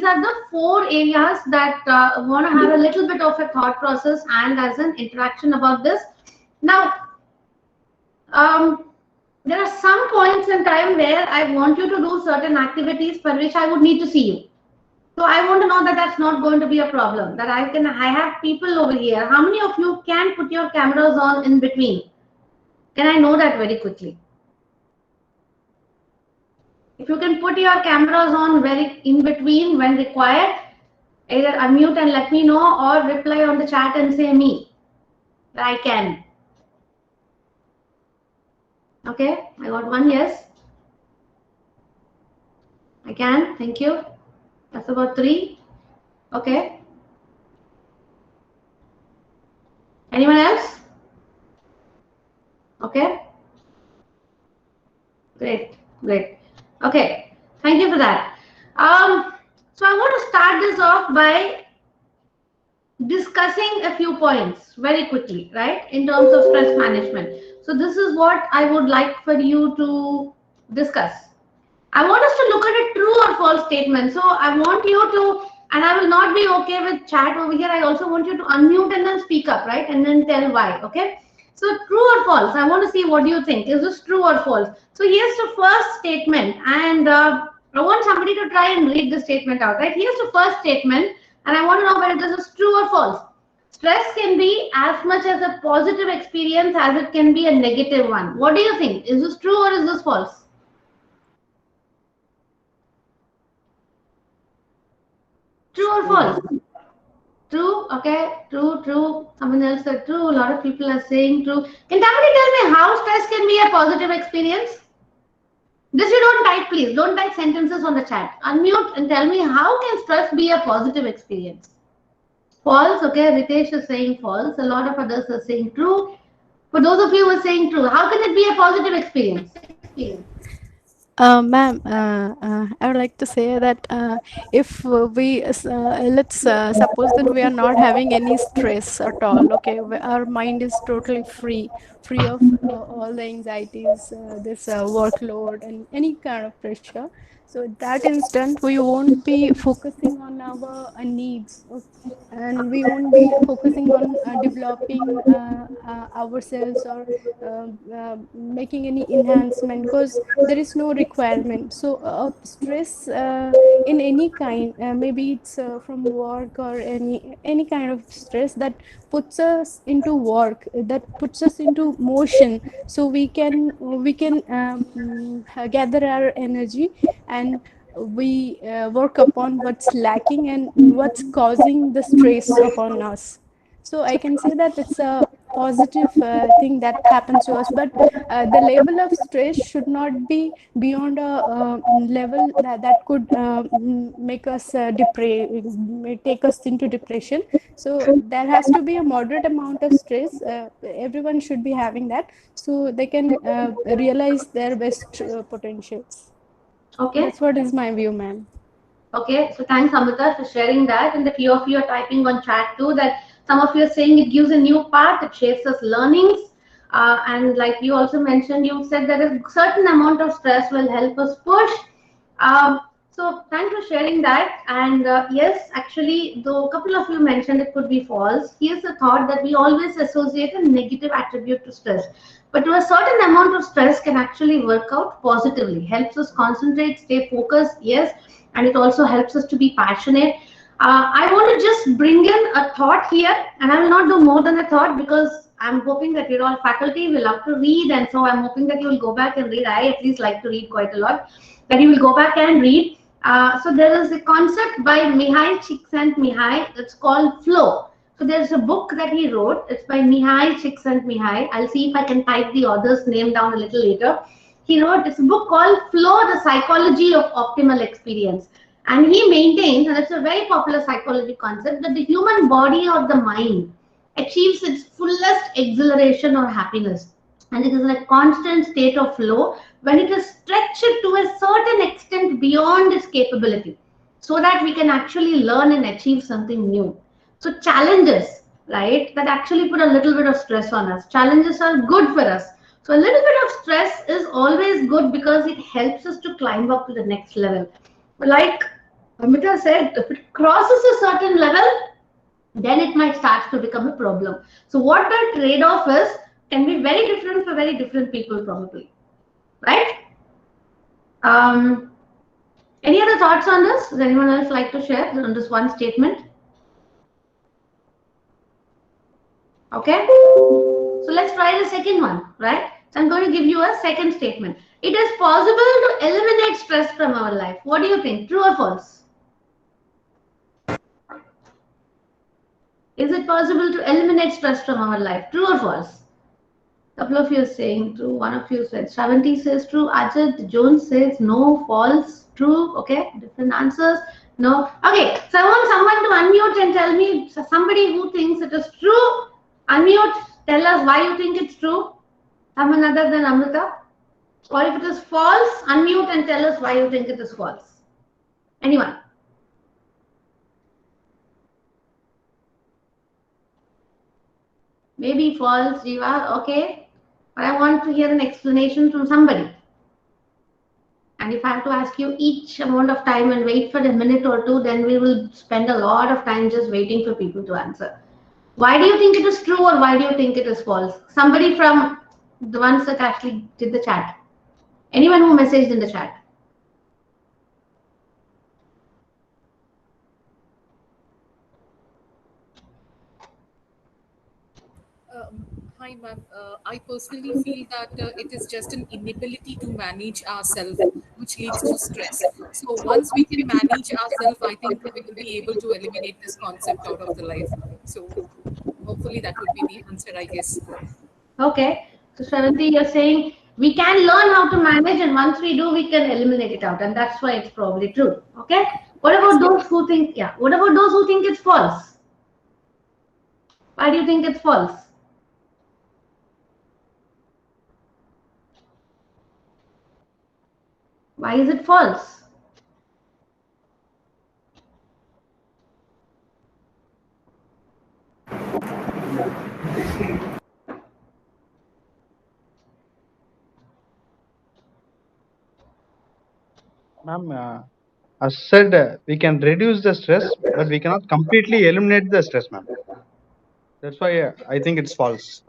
are the 4 areas that want to have a little bit of a thought process and as an interaction about this. Now, there are some points in time where I want you to do certain activities for which I would need to see you. So I want to know that that's not going to be a problem. That I have people over here. How many of you can put your cameras on in between? Can I know that very quickly? If you can put your cameras on very in between when required, either unmute and let me know or reply on the chat and say me. I can. Okay, I got one yes. I can, thank you. That's about 3. Okay. Anyone else? Okay. Great, great. Okay, thank you for that. So I want to start this off by discussing a few points very quickly, right, in terms of stress management. So this is what I would like for you to discuss. I want us to look at a true or false statement. So I want you to, and I will not be okay with chat over here. I also want you to unmute and then speak up, right, and then tell why. Okay. So true or false? I want to see what do you think. Is this true or false? So here's the first statement, and I want somebody to try and read the statement out. Right. Here's the first statement, and I want to know whether this is true or false. Stress can be as much as a positive experience as it can be a negative one. What do you think? Is this true or is this false? True or false? True. Okay. True. True. Someone else said true. A lot of people are saying true. Can somebody tell me how stress can be a positive experience? This you don't type, please. Don't type sentences on the chat. Unmute and tell me how can stress be a positive experience? False. Okay. Ritesh is saying false. A lot of others are saying true. For those of you who are saying true, how can it be a positive experience? Ma'am, I would like to say that if let's suppose that we are not having any stress at all, okay, our mind is totally free of all the anxieties, this workload and any kind of pressure. So at that instant, we won't be focusing on our needs, and we won't be focusing on developing ourselves or making any enhancement, because there is no requirement. So stress in any kind, maybe it's from work or any kind of stress that puts us into work, that puts us into motion, so we can gather our energy, and we work upon what's lacking and what's causing the stress upon us. So I can say that it's a positive thing that happens to us, but the level of stress should not be beyond a level that could make us take us into depression. So there has to be a moderate amount of stress. Everyone should be having that, so they can realize their best potentials. Okay. That's what is my view, ma'am. Okay, so thanks Amrita for sharing that, and the few of you are typing on chat too that some of you are saying it gives a new path, it shapes us learnings, and like you also mentioned, you said that a certain amount of stress will help us push. So thanks for sharing that. And yes, actually, though a couple of you mentioned it could be false, here's the thought that we always associate a negative attribute to stress. But to a certain amount of stress can actually work out positively, helps us concentrate, stay focused, yes, and it also helps us to be passionate. I want to just bring in a thought here, and I will not do more than a thought because I'm hoping that you're all faculty, we love to read, and so I'm hoping that you will go back and read. I at least like to read quite a lot, that you will go back and read. So there is a concept by Mihai Csikszentmihalyi. It's called flow. So there's a book that he wrote. It's by Mihai Csikszentmihalyi. I'll see if I can type the author's name down a little later. He wrote this book called Flow, the Psychology of Optimal Experience. And he maintains, and it's a very popular psychology concept, that the human body or the mind achieves its fullest exhilaration or happiness. And it is in a constant state of flow when it is stretched to a certain extent beyond its capability, so that we can actually learn and achieve something new. So challenges, right, that actually put a little bit of stress on us. Challenges are good for us. So a little bit of stress is always good because it helps us to climb up to the next level. Like Amita said if it crosses a certain level, then it might start to become a problem. So what the trade-off is can be very different for very different people probably, right? Um, any other thoughts on this? Does anyone else like to share on this one statement? Okay, so let's try the second one, right? So I'm going to give you a second statement. It is possible to eliminate stress from our life. What do you think? True or false? Is it possible to eliminate stress from our life? True or false? Couple of you are saying true. One of you said Shravanti says true. Ajit Jones says no, false, true. Okay, different answers. No. Okay, so I want someone to unmute and tell me somebody who thinks it is true. Unmute. Tell us why you think it's true. Someone other than Amrita. Or if it is false, unmute and tell us why you think it is false. Anyone? Maybe false, Jiva. Okay. But I want to hear an explanation from somebody. And if I have to ask you each amount of time and wait for a minute or two, then we will spend a lot of time just waiting for people to answer. Why do you think it is true or why do you think it is false? Somebody from the ones that actually did the chat. Anyone who messaged in the chat. Hi, ma'am. I personally feel that it is just an inability to manage ourselves, which leads to stress. So once we can manage ourselves, I think we will be able to eliminate this concept out of the life. So hopefully that would be the answer, I guess. Okay. So Shravanti, you're saying we can learn how to manage and once we do, we can eliminate it out. And that's why it's probably true. Okay. What about those who think, yeah, what about those who think it's false? Why do you think it's false? Why is it false? Ma'am, as said, we can reduce the stress, but we cannot completely eliminate the stress, ma'am. That's why I think it's false.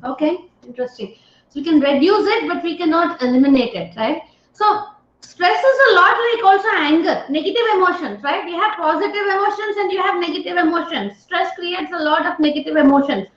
Okay, interesting. So we can reduce it, but we cannot eliminate it, right? So stress is a lot like also anger, negative emotions, right? You have positive emotions and you have negative emotions. Stress creates a lot of negative emotions.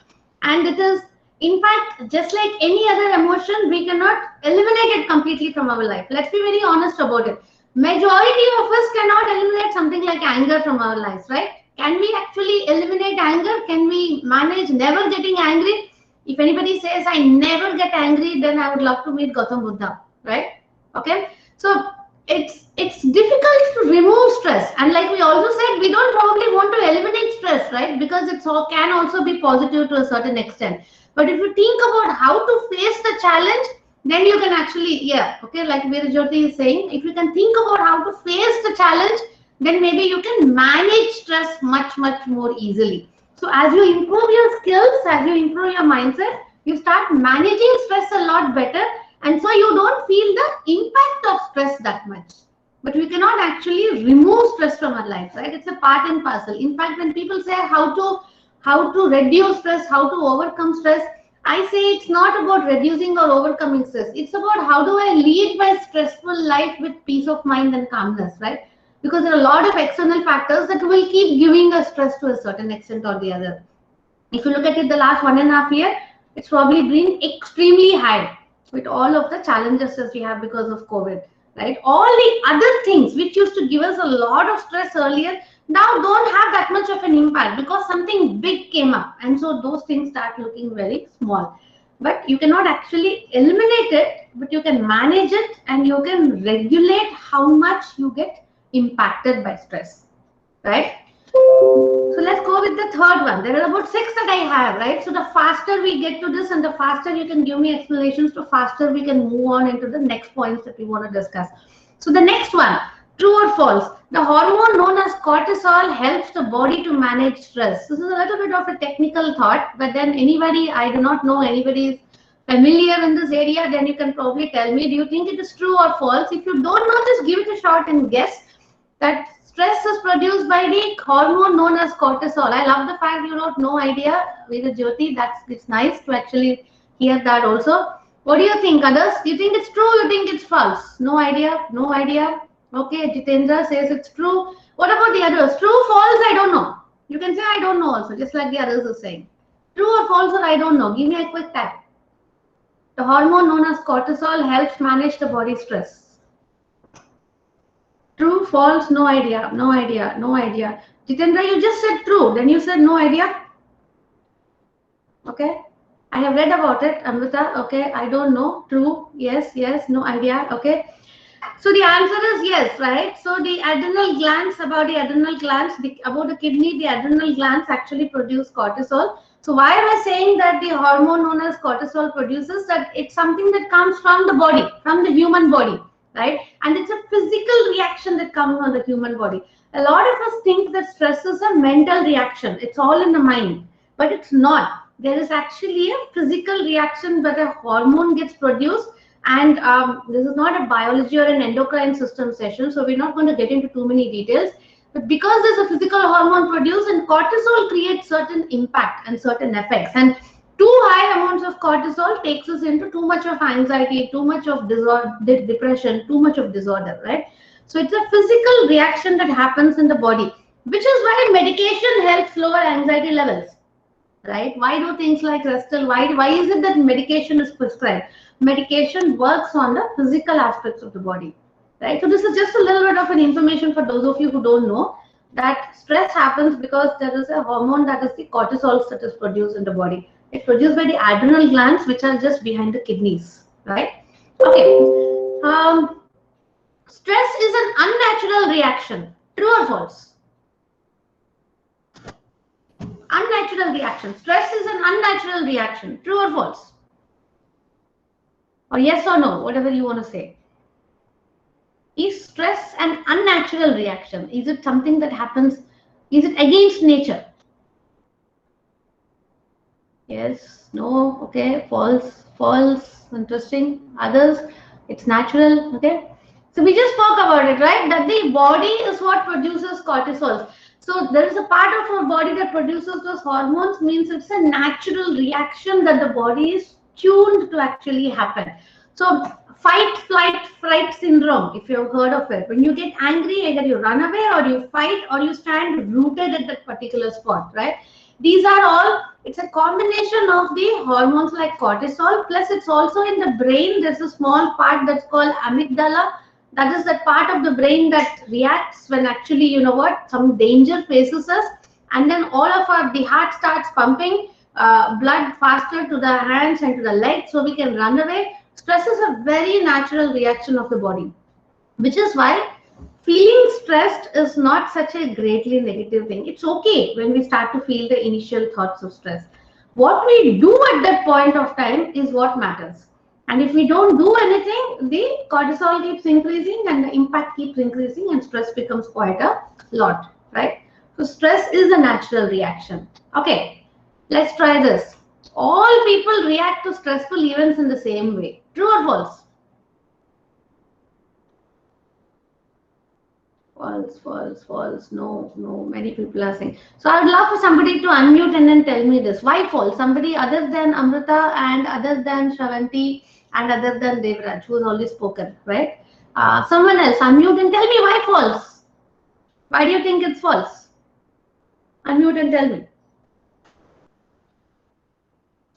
And it is, in fact, just like any other emotion, we cannot eliminate it completely from our life. Let's be very honest about it. Majority of us cannot eliminate something like anger from our lives, right? Can we actually eliminate anger? Can we manage never getting angry? If anybody says I never get angry, then I would love to meet Gautam Buddha, right? Okay, so it's difficult to remove stress, and like we also said, we don't probably want to eliminate stress, right? Because it's all can also be positive to a certain extent. But if you think about how to face the challenge, then you can actually, yeah, okay, like Veerajyoti is saying, if you can think about how to face the challenge, then maybe you can manage stress much more easily. So as you improve your skills, as you improve your mindset, you start managing stress a lot better, and so you don't feel the impact of stress that much. But we cannot actually remove stress from our lives, right? It's a part and parcel. In fact, when people say how to reduce stress, how to overcome stress, I say it's not about reducing or overcoming stress. It's about how do I lead my stressful life with peace of mind and calmness, right? Because there are a lot of external factors that will keep giving us stress to a certain extent or the other. If you look at it the last 1.5 years, it's probably been extremely high with all of the challenges that we have because of COVID, right? All the other things which used to give us a lot of stress earlier now don't have that much of an impact because something big came up, and so those things start looking very small. But you cannot actually eliminate it, but you can manage it and you can regulate how much you get impacted by stress, right? So let's go with the third one. There are about 6 that I have, right? So the faster we get to this and the faster you can give me explanations, the faster we can move on into the next points that we want to discuss. So the next one, true or false? The hormone known as cortisol helps the body to manage stress. This is a little bit of a technical thought, but then anybody, I do not know anybody is familiar in this area, then you can probably tell me, do you think it is true or false? If you don't know, just give it a shot and guess that stress is produced by the hormone known as cortisol. I love the fact you wrote no idea with Jyoti. It's nice to actually hear that also. What do you think, others? You think it's true? You think it's false? No idea. No idea. Okay, Jitendra says it's true. What about the others? True, false? I don't know. You can say I don't know also, just like the others are saying. True or false or I don't know. Give me a quick tap. The hormone known as cortisol helps manage the body stress. True, false, no idea, no idea, no idea. Jitendra, you just said true, then you said no idea. Okay, I have read about it. Amrita, okay, I don't know. True, yes, yes, no idea. Okay, so the answer is yes, right? So the adrenal glands, about the adrenal glands, about the kidney, the adrenal glands actually produce cortisol. So why am I saying that the hormone known as cortisol produces that? It's something that comes from the body, from the human body, right? And it's a physical reaction that comes on the human body. A lot of us think that stress is a mental reaction. It's all in the mind, but it's not. There is actually a physical reaction where a hormone gets produced, and this is not a biology or an endocrine system session, so we're not going to get into too many details. But because there's a physical hormone produced, and cortisol creates certain impact and certain effects, and too high amounts of cortisol takes us into too much of anxiety, too much of disorder, depression, too much of disorder, right? So it's a physical reaction that happens in the body, which is why medication helps lower anxiety levels. Right? Why do things like Restal? Why is it that medication is prescribed? Medication works on the physical aspects of the body, right? So this is just a little bit of an information for those of you who don't know that stress happens because there is a hormone, that is the cortisol, that is produced in the body. It's produced by the adrenal glands, which are just behind the kidneys, right? Okay. Stress is an unnatural reaction. True or false? Unnatural reaction. Stress is an unnatural reaction. True or false? Or yes or no, whatever you want to say. Is stress an unnatural reaction? Is it something that happens? Is it against nature? Yes, no, okay, false, false, interesting. Others, it's natural, okay. So we just spoke about it, right? That the body is what produces cortisol. So there is a part of our body that produces those hormones, means it's a natural reaction that the body is tuned to actually happen. So fight, flight, fright syndrome, if you've heard of it. When you get angry, either you run away or you fight or you stand rooted at that particular spot, right? These are all, it's a combination of the hormones like cortisol, plus it's also in the brain. There's a small part that's called amygdala. That is the part of the brain that reacts when actually, you know what, some danger faces us. And then all of the heart starts pumping blood faster to the hands and to the legs so we can run away. Stress is a very natural reaction of the body, which is why feeling stressed is not such a greatly negative thing. It's okay when we start to feel the initial thoughts of stress. What we do at that point of time is what matters. And if we don't do anything, the cortisol keeps increasing and the impact keeps increasing and stress becomes quite a lot, right? So stress is a natural reaction. Okay, let's try this. All people react to stressful events in the same way. True or false? False, false, false. No, no. Many people are saying. So I would love for somebody to unmute and then tell me this. Why false? Somebody other than Amrita and other than Shravanti and other than Devraj, who has already spoken, right? Someone else, unmute and tell me why false. Why do you think it's false? Unmute and tell me.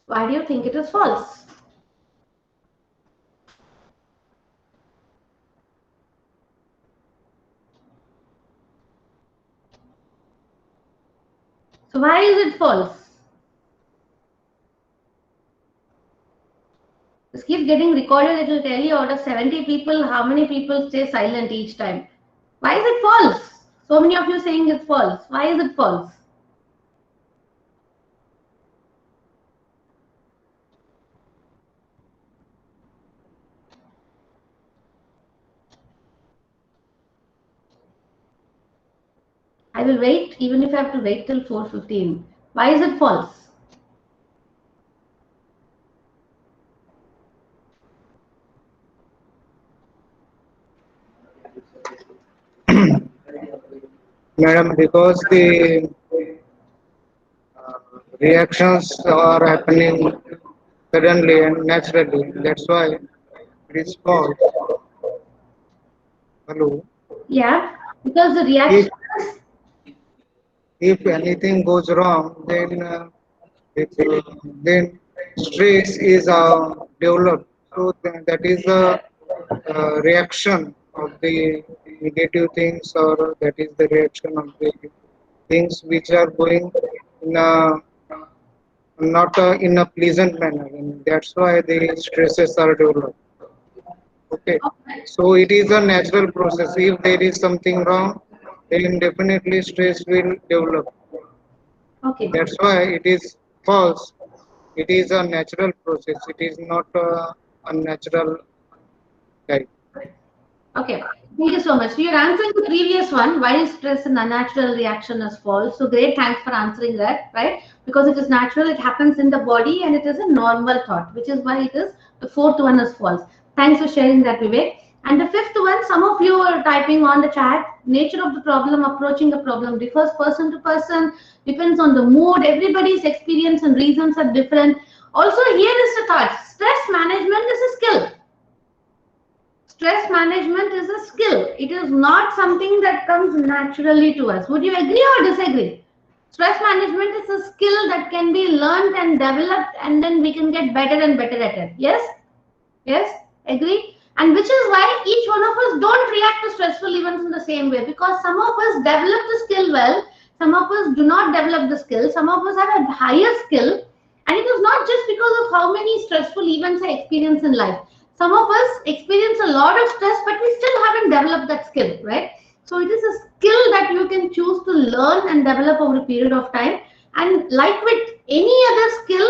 Why do you think it is false? So why is it false? This keeps getting recorded. It will tell you out of 70 people, how many people stay silent each time. Why is it false? So many of you saying it's false. Why is it false? I will wait, even if I have to wait till 4:15. Why is it false? Madam, because the reactions are happening suddenly and naturally. That's why it is false. Hello. Yeah, because the If reaction. if anything goes wrong, then stress is developed. So that is a reaction of the negative things, or that is the reaction of the things which are going in a not in a pleasant manner, and that's why the stresses are developed. Okay, so it is a natural process. If there is something wrong, then definitely stress will develop. Okay. That's why it is false. It is a natural process. It is not a unnatural type. Okay, thank you so much. So you're answering the previous one, why is stress an unnatural reaction is false. So great, thanks for answering that, right? Because it is natural, it happens in the body and it is a normal thought, which is why it is the fourth one is false. Thanks for sharing that, Vivek. And the fifth one, some of you are typing on the chat, nature of the problem, approaching the problem differs person to person, depends on the mood, everybody's experience and reasons are different. Also, here is the thought, stress management is a skill. Stress management is a skill. It is not something that comes naturally to us. Would you agree or disagree? Stress management is a skill that can be learned and developed, and then we can get better and better at it. Yes? Yes? Agree? And which is why each one of us don't react to stressful events in the same way, because some of us develop the skill well, some of us do not develop the skill, some of us have a higher skill, and it is not just because of how many stressful events I experience in life. Some of us experience a lot of stress, but we still haven't developed that skill, right? So it is a skill that you can choose to learn and develop over a period of time. And like with any other skill,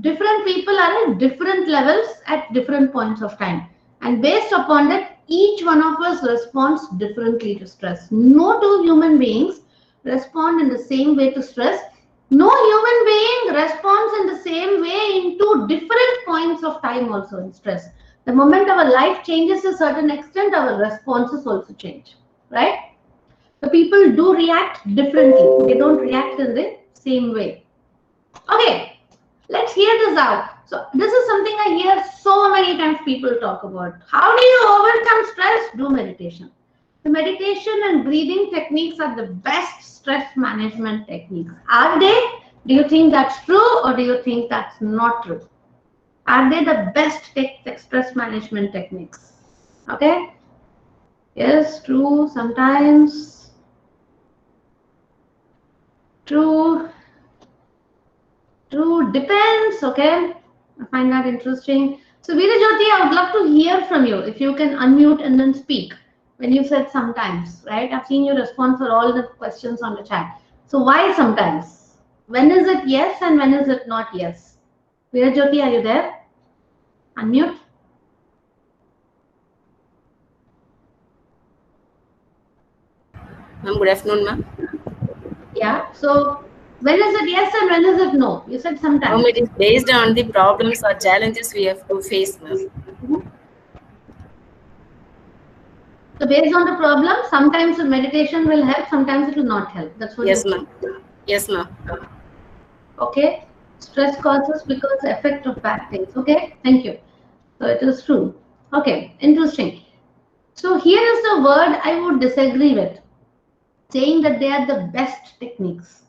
different people are at different levels at different points of time. And based upon that, each one of us responds differently to stress. No two human beings respond in the same way to stress. No human being responds in the same way in two different points of time also in stress. The moment our life changes to a certain extent, our responses also change, right? The people do react differently. They don't react in the same way. Okay, let's hear this out. So this is something I hear so many times people talk about. How do you overcome stress? Do meditation. The meditation and breathing techniques are the best stress management techniques. Are they? Do you think that's true or do you think that's not true? Are they the best stress management techniques? Okay. Yes, true. Sometimes. True. True, depends. Okay, I find that interesting. So, Veerajyoti, I would love to hear from you. If you can unmute and then speak. When you said sometimes, right? I've seen your response for all the questions on the chat. So, why sometimes? When is it yes and when is it not yes? Veerajyoti, are you there? Unmute. Ma'am, good afternoon, ma'am. Yeah. So, when is it yes and when is it no? You said sometimes. It is based on the problems or challenges we have to face, ma'am. So based on the problem, sometimes the meditation will help, sometimes it will not help. That's what Yes, you ma'am. Yes, ma'am. Okay. Stress causes because effect of bad things. Okay. Thank you. So it is true. Okay. Interesting. So here is the word I would disagree with, saying that they are the best techniques.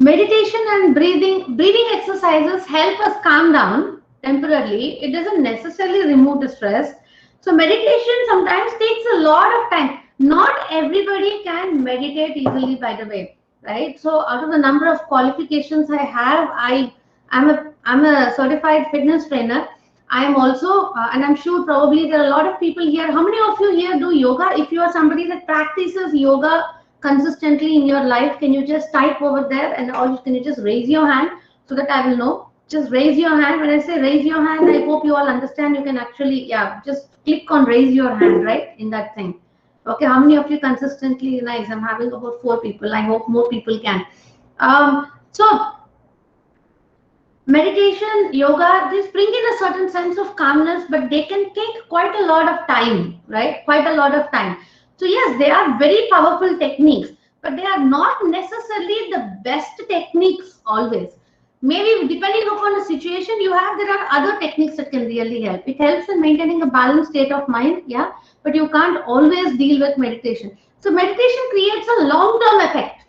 Meditation and breathing exercises help us calm down temporarily. It doesn't necessarily remove the stress. So meditation sometimes takes a lot of time. Not everybody can meditate easily, by the way, right? So out of the number of qualifications I have, I'm a certified fitness trainer. I am also, and I'm sure probably there are a lot of people here. How many of you here do yoga? If you are somebody that practices yoga consistently in your life, can you just type over there, and or can you just raise your hand so that I will know? Just raise your hand. When I say raise your hand, I hope you all understand. You can actually, yeah, just click on raise your hand, right, in that thing. Okay, how many of you consistently? Nice. I'm having about 4 people. I hope more people can. So meditation, yoga, these bring in a certain sense of calmness, but they can take quite a lot of time, right? Quite a lot of time. So yes, they are very powerful techniques, but they are not necessarily the best techniques always. Maybe depending upon the situation you have, there are other techniques that can really help. It helps in maintaining a balanced state of mind, yeah, but you can't always deal with meditation. So meditation creates a long-term effect.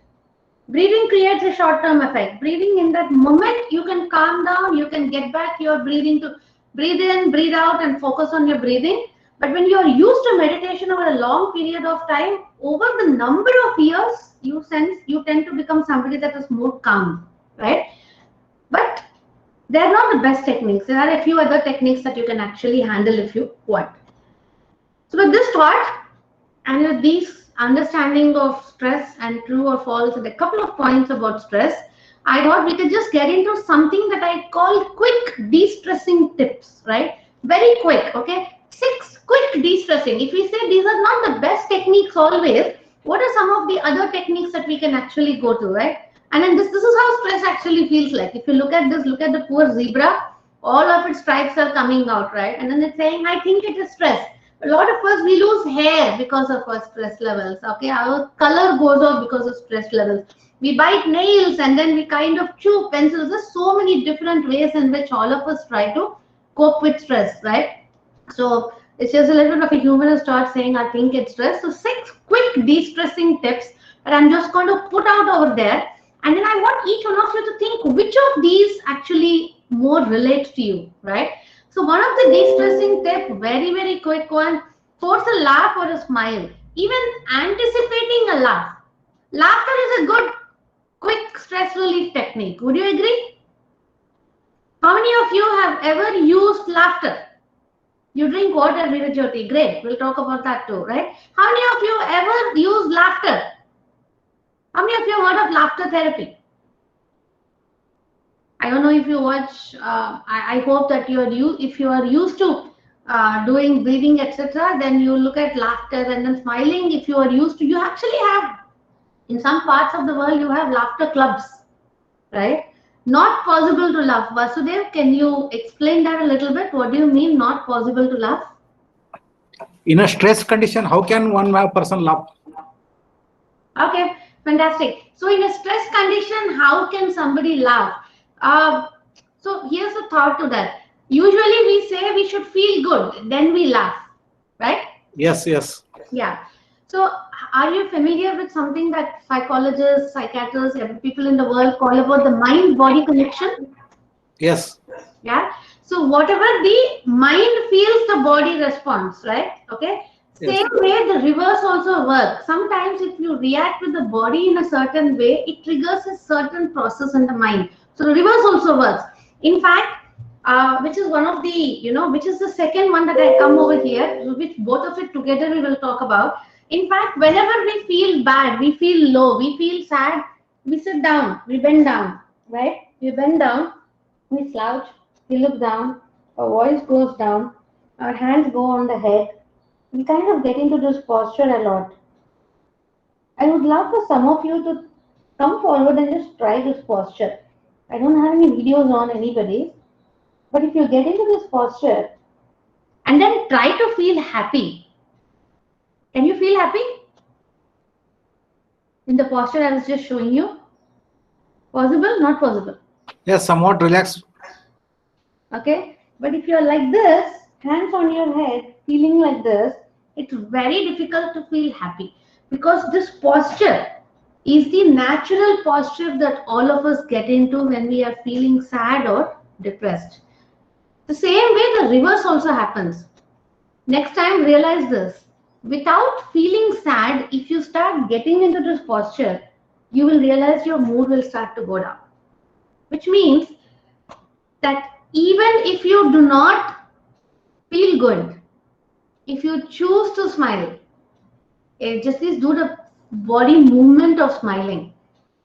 Breathing creates a short-term effect. Breathing, in that moment, you can calm down, you can get back your breathing to breathe in, breathe out, and focus on your breathing. But when you are used to meditation over a long period of time, over the number of years, you tend to become somebody that is more calm, right? But they're not the best techniques. There are a few other techniques that you can actually handle if you want. So with this thought, and with these understanding of stress and true or false and a couple of points about stress, I thought we could just get into something that I call quick de-stressing tips, right? Very quick, okay? 6 quick de-stressing. If we say these are not the best techniques always, what are some of the other techniques that we can actually go to, right? And then this is how stress actually feels like. If you look at this, look at the poor zebra, all of its stripes are coming out, right? And then it's saying, I think it is stress. A lot of us, we lose hair because of our stress levels, okay? Our color goes off because of stress levels. We bite nails and then we kind of chew pencils. There's so many different ways in which all of us try to cope with stress, right? So it's just a little bit of a humor to start saying, I think it's stress. So 6 quick de-stressing tips that I'm just going to put out over there. And then I want each one of you to think which of these actually more relate to you, right? So one of the de-stressing tip, very, very quick one, force a laugh or a smile. Even anticipating a laugh. Laughter is a good, quick stress relief technique. Would you agree? How many of you have ever used laughter? You drink water, Virajyoti. Great. We'll talk about that too, right? How many of you ever used laughter? How many of you have heard of laughter therapy? I don't know if you watch. I hope that if you are used to doing breathing, etc., then you look at laughter and then smiling. If you are used to, you actually have, in some parts of the world, you have laughter clubs, right? Not possible to laugh. Vasudev, can you explain that a little bit? What do you mean not possible to laugh? In a stress condition, how can one person laugh? Okay, fantastic. So in a stress condition, how can somebody laugh? So here's a thought to that. Usually we say we should feel good, then we laugh, right? Yes, yes. Yeah. So are you familiar with something that psychologists, psychiatrists, people in the world call about the mind-body connection? Yes. Yeah. So whatever the mind feels, the body responds, right? Okay. Yes. Same way the reverse also works. Sometimes if you react with the body in a certain way, it triggers a certain process in the mind. So the reverse also works. In fact, which is one of the, which is the second one that I come over here, which both of it together we will talk about. In fact, whenever we feel bad, we feel low, we feel sad, we sit down, we bend down, right? We bend down, we slouch, we look down, our voice goes down, our hands go on the head. We kind of get into this posture a lot. I would love for some of you to come forward and just try this posture. I don't have any videos on anybody, but if you get into this posture and then try to feel happy. Can you feel happy? In the posture I was just showing you? Possible? Not possible. Yes, somewhat relaxed. Okay, but if you're like this, hands on your head, feeling like this, it's very difficult to feel happy because this posture is the natural posture that all of us get into when we are feeling sad or depressed. The same way the reverse also happens. Next time realize this. Without feeling sad, if you start getting into this posture, you will realize your mood will start to go down. Which means that even if you do not feel good, if you choose to smile, just please do the body movement of smiling.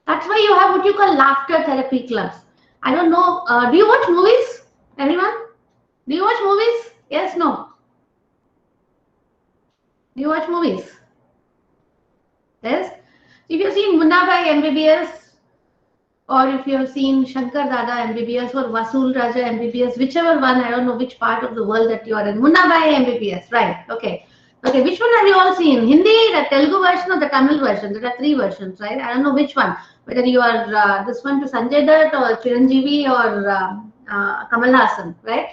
That's why you have what you call laughter therapy clubs. I don't know, do you watch movies? Everyone? Do you watch movies? Yes, no? Do you watch movies? Yes? If you've seen Munna Bhai MBBS, or if you have seen Shankar Dada MBBS or Vasool Raja MBBS, whichever one, I don't know which part of the world that you are in. Munna Bhai MBBS, right? Okay. Okay, which one have you all seen? Hindi, the Telugu version or the Tamil version? There are 3 versions, right? I don't know which one. Whether you are this one to Sanjay Dutt or Chiranjeevi or Kamal Hassan, right?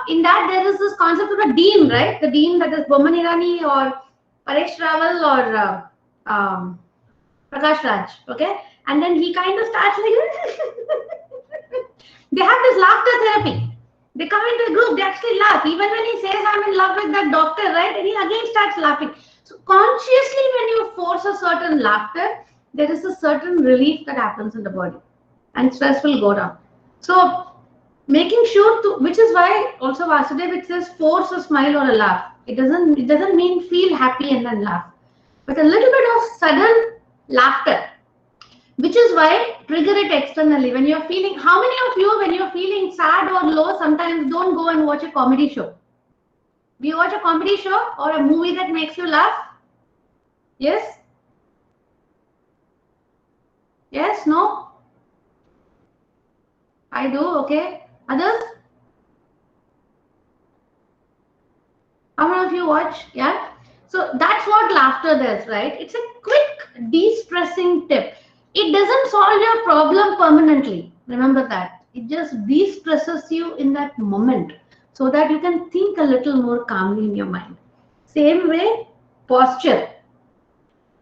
In that there is this concept of a dean, right? The dean, that is Boman Irani or Paresh Rawal or Prakash Raj, okay? And then he kind of starts like they have this laughter therapy. They come into the group, they actually laugh. Even when he says, I'm in love with that doctor, right? And he again starts laughing. So consciously, when you force a certain laughter, there is a certain relief that happens in the body. And stress will go down. So making sure to, which is why also Vasudev, it says force a smile or a laugh. It doesn't mean feel happy and then laugh. But a little bit of sudden laughter, which is why trigger it externally. When you're feeling, how many of you, when you're feeling sad or low, sometimes don't go and watch a comedy show? Do you watch a comedy show or a movie that makes you laugh? Yes? Yes? No? I do, okay. Others? How many of you watch? Yeah? So that's what laughter does, right? It's a quick de-stressing tip. It doesn't solve your problem permanently. Remember that. It just de-stresses you in that moment so that you can think a little more calmly in your mind. Same way, posture.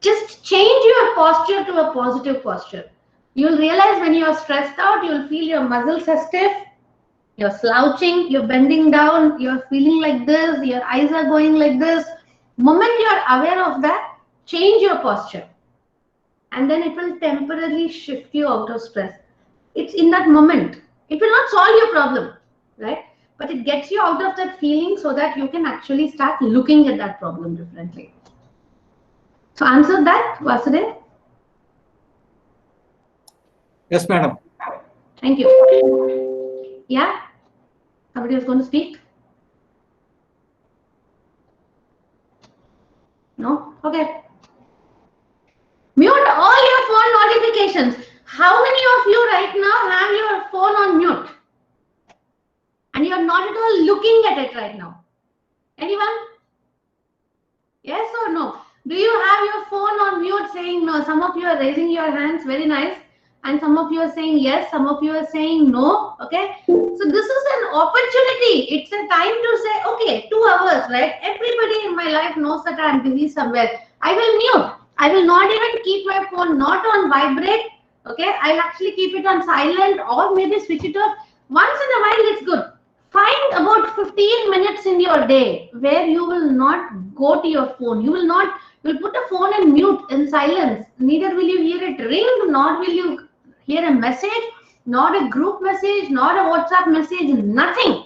Just change your posture to a positive posture. You'll realize when you're stressed out, you'll feel your muscles are stiff, you're slouching, you're bending down, you're feeling like this, your eyes are going like this. Moment you're aware of that, change your posture. And then it will temporarily shift you out of stress. It's in that moment. It will not solve your problem, right? But it gets you out of that feeling so that you can actually start looking at that problem differently. So answer that, Vasudev. Yes, madam. Thank you. Yeah? Somebody was going to speak? No? Okay. Mute all your phone notifications. How many of you right now have your phone on mute? And you're not at all looking at it right now. Anyone? Yes or no? Do you have your phone on mute saying no? Some of you are raising your hands, very nice. And some of you are saying yes, some of you are saying no. Okay. So this is an opportunity. It's a time to say, okay, 2 hours, right? Everybody in my life knows that I'm busy somewhere. I will mute. I will not even keep my phone not on vibrate. Okay. I'll actually keep it on silent or maybe switch it off. Once in a while, it's good. Find about 15 minutes in your day where you will not go to your phone. You'll put a phone in mute, in silence. Neither will you hear it ring, nor will you hear a message, not a group message, not a WhatsApp message, nothing.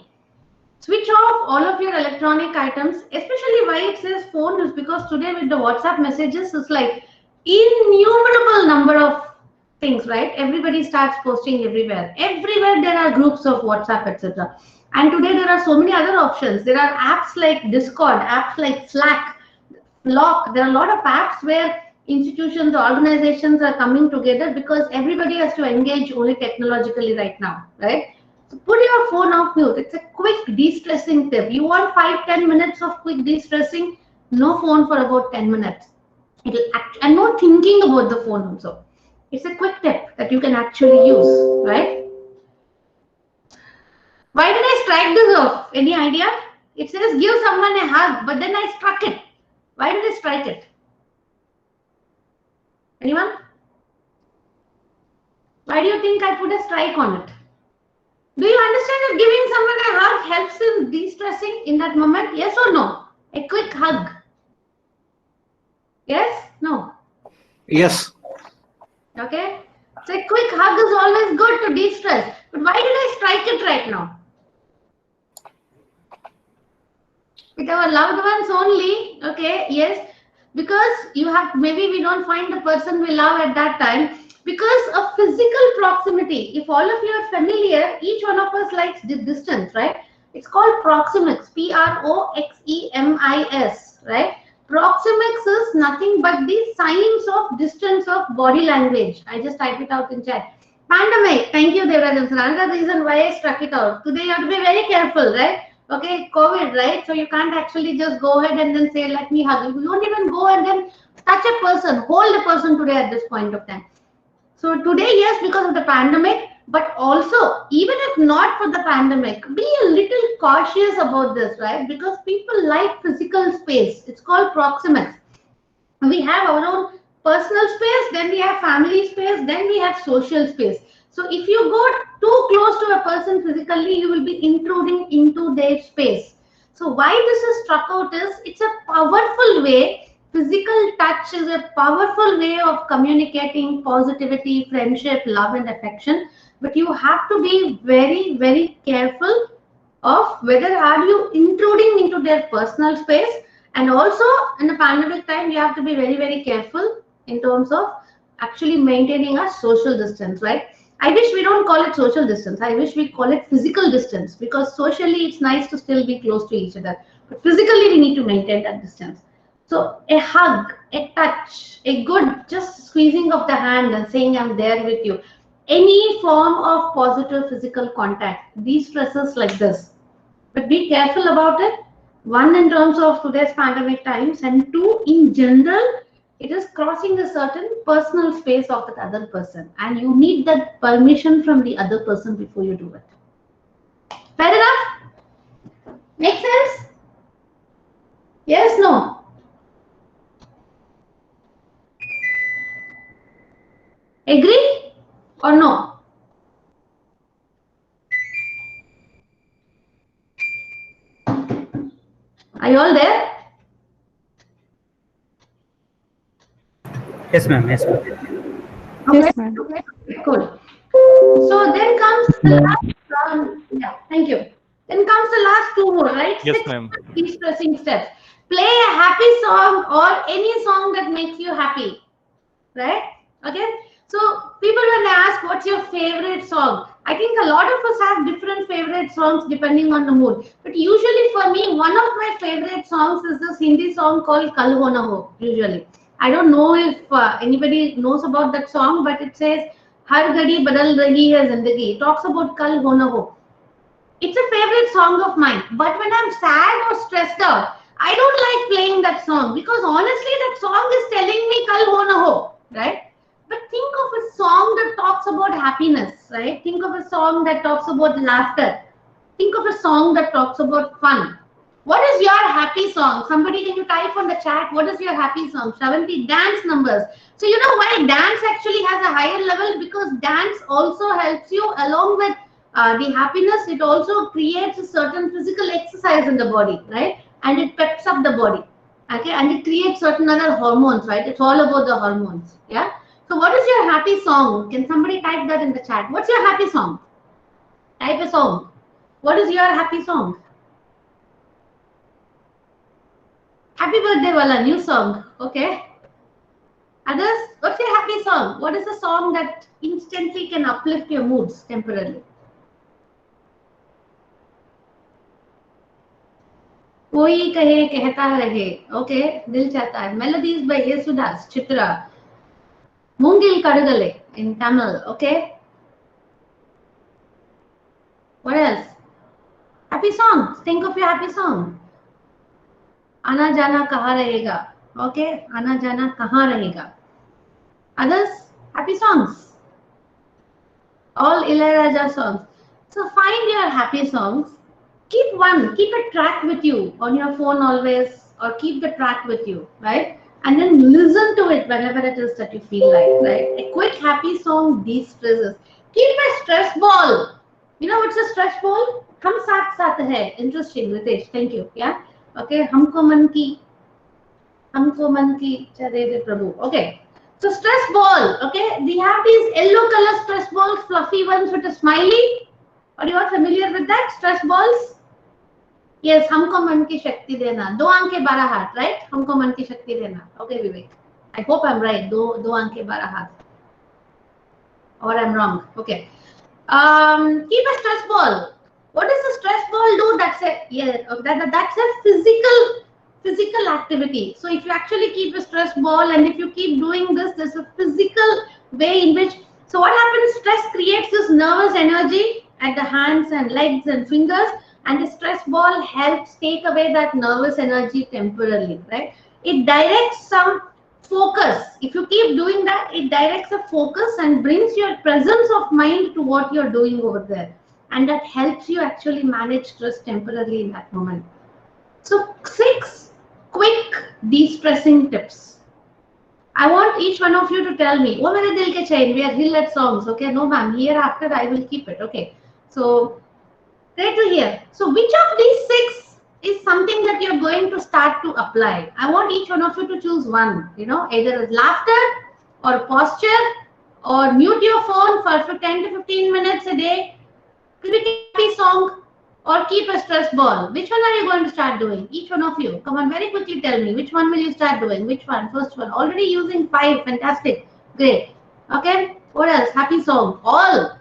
Switch off all of your electronic items, especially why it says phone is because today with the WhatsApp messages, it's like innumerable number of things, right? Everybody starts posting everywhere. Everywhere there are groups of WhatsApp, etc. And today there are so many other options. There are apps like Discord, apps like Slack, Lock. There are a lot of apps where institutions, organizations are coming together because everybody has to engage only technologically right now, right? So put your phone off mute. It's a quick de-stressing tip. You want 5-10 minutes of quick de-stressing? No phone for about 10 minutes. And no thinking about the phone also. It's a quick tip that you can actually use, right? Why did I strike this off? Any idea? It says give someone a hug, but then I struck it. Why did I strike it? Anyone? Why do you think I put a strike on it? Do you understand that giving someone a hug helps in de-stressing in that moment? Yes or no? A quick hug. Yes? No? Yes. Okay? So a quick hug is always good to de-stress. But why did I strike it right now? With our loved ones only, okay, yes, because you have, maybe we don't find the person we love at that time, because of physical proximity. If all of you are familiar, each one of us likes the distance, right? It's called proxemics, Proxemis, right? Proxemics is nothing but the signs of distance of body language. I just type it out in chat. Pandemic, thank you, Devarajan. Another reason why I struck it out. Today you have to be very careful, right? Okay, COVID, right? So you can't actually just go ahead and then say, let me hug you. You don't even go and then touch a person, hold a person today at this point of time. So today, yes, because of the pandemic, but also, even if not for the pandemic, be a little cautious about this, right? Because people like physical space. It's called proxemics. We have our own personal space, then we have family space, then we have social space. So if you go too close to a person physically, you will be intruding into their space. So why this is struck out is, it's a powerful way. Physical touch is a powerful way of communicating positivity, friendship, love and affection, but you have to be very, very careful of whether are you intruding into their personal space. And also in the pandemic time, you have to be very, very careful in terms of actually maintaining a social distance, right? I wish we don't call it social distance. I wish we call it physical distance, because socially it's nice to still be close to each other, but physically we need to maintain that distance. So a hug, a touch, a good just squeezing of the hand and saying I'm there with you, any form of positive physical contact de-stresses like this. But be careful about it. One, in terms of today's pandemic times, and two, in general, it is crossing a certain personal space of that other person, and you need that permission from the other person before you do it. Fair enough? Make sense? Yes, no? Agree or no? Are you all there? Yes, ma'am. Yes, ma'am. Okay. Yes, ma'am. Okay. Cool. So then comes the last, yeah, thank you. Then comes the last two more, right? Yes, 6 ma'am. de-stressing steps. Play a happy song or any song that makes you happy, right? Okay. So people, when they ask what's your favorite song, I think a lot of us have different favorite songs depending on the mood. But usually for me, one of my favorite songs is this Hindi song called Kal Ho Na Ho. Usually, I don't know if anybody knows about that song, but it says Har Ghadi Badal Rahi Hai Zindagi. It talks about Kal Ho Na Ho. It's a favorite song of mine. But when I'm sad or stressed out, I don't like playing that song, because honestly, that song is telling me Kal Ho Na Ho, right? But think of a song that talks about happiness, right? Think of a song that talks about laughter. Think of a song that talks about fun. What is your happy song? Somebody, can you type on the chat, what is your happy song? Shravanti, dance numbers. So you know why dance actually has a higher level? Because dance also helps you, along with the happiness, it also creates a certain physical exercise in the body, right? And it peps up the body, okay? And it creates certain other hormones, right? It's all about the hormones, yeah? So what is your happy song? Can somebody type that in the chat? What's your happy song? Type a song. What is your happy song? Happy birthday, Wala, new song. Okay. Others, what's your happy song? What is a song that instantly can uplift your moods temporarily? कोई कहे कहता रहे. Okay, दिल चाहता है. Melodies by Yesudas, Chitra. Mungil Kadugale in Tamil. Okay. What else? Happy songs. Think of your happy song. आना जाना कहाँ रहेगा. Okay, आना जाना कहाँ रहेगा. Others, happy songs. All Ilayaraja songs. So find your happy songs. Keep a track with you on your phone always, or keep the track with you, right? And then listen to it whenever it is that you feel like, right? A quick happy song de-stresses. Keep a stress ball. You know what's a stress ball? Hum saath saath hai. Interesting, Ritesh. Thank you. Yeah. Okay. Humko man ki chade de prabhu. Okay. So stress ball. Okay. We have these yellow color stress balls, fluffy ones with a smiley. Are you all familiar with that? Stress balls? Yes, हमको मन की शक्ति देना. दो आंखें 12 हाथ, right? हमको मन की शक्ति देना. Okay, Vivek. I hope I'm right. दो आंखें 12 हाथ. Or I'm wrong. Okay. Keep a stress ball. What does a stress ball do? That's a physical activity. So if you actually keep a stress ball, and if you keep doing this, there's a physical way in which. So what happens? Stress creates this nervous energy at the hands and legs and fingers, And the stress ball helps take away that nervous energy temporarily, right? It directs some focus. If you keep doing that, it directs a focus and brings your presence of mind to what you're doing over there. And that helps you actually manage stress temporarily in that moment. So 6 quick de-stressing tips. I want each one of you to tell me, oh, mere dil ke chain, we are hill at songs, okay? No, ma'am, hereafter I will keep it, okay? So, great to hear. So, which of these 6 is something that you're going to start to apply? I want each one of you to choose one, either laughter or posture or mute your phone for 10 to 15 minutes a day, click a happy song, or keep a stress ball. Which one are you going to start doing? Each one of you. Come on, very quickly tell me. Which one will you start doing? Which one? First one. Already using 5. Fantastic. Great. Okay. What else? Happy song. All.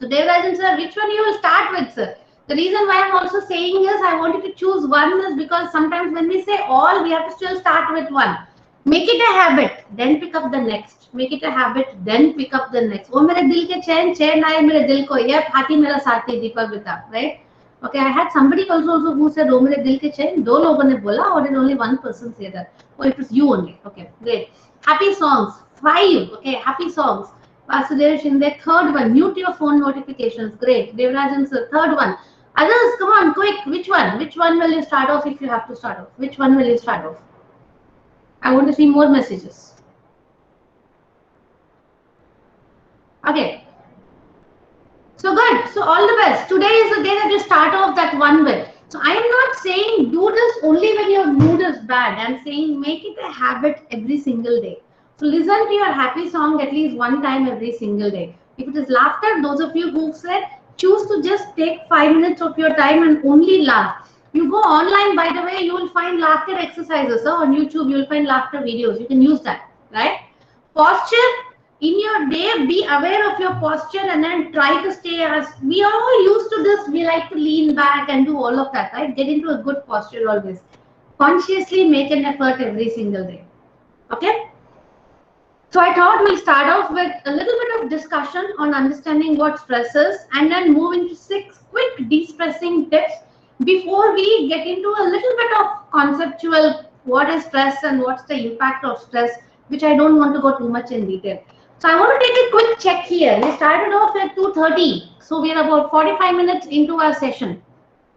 So Devarajan sir, which one you will start with, sir? The reason why I'm also saying is I wanted to choose one is because sometimes when we say all, we have to still start with one. Make it a habit, then pick up the next. Make it a habit, then pick up the next. Oh, mere dil ke chain aaye mere dil ko. Yep, hathi mera saathi, Deepak Vita, right? Okay, I had somebody also who said, oh, mere dil ke chain. 2 logon ne bola, or did only one person say that? Oh, it was you only. Okay, great. Happy songs, 5. Okay, happy songs. Vasudev Shinde, 3rd one. Mute your phone notifications. Great. Devarajan sir, 3rd one. Others, come on, quick. Which one? Which one will you start off if you have to start off? Which one will you start off? I want to see more messages. Okay. So good. So all the best. Today is the day that you start off that one with. So I am not saying do this only when your mood is bad. I am saying make it a habit every single day. So listen to your happy song at least one time every single day. If it is laughter, those of you who said choose to just take 5 minutes of your time and only laugh. You go online, by the way, you will find laughter exercises. So on YouTube, you will find laughter videos. You can use that, right? Posture. In your day, be aware of your posture and then try to stay as we are all used to this. We like to lean back and do all of that, right? Get into a good posture always. Consciously make an effort every single day. Okay? So I thought we'll start off with a little bit of discussion on understanding what stress is and then move into 6 quick de-stressing tips before we get into a little bit of conceptual what is stress and what's the impact of stress, which I don't want to go too much in detail. So I want to take a quick check here. We started off at 2:30. So we are about 45 minutes into our session.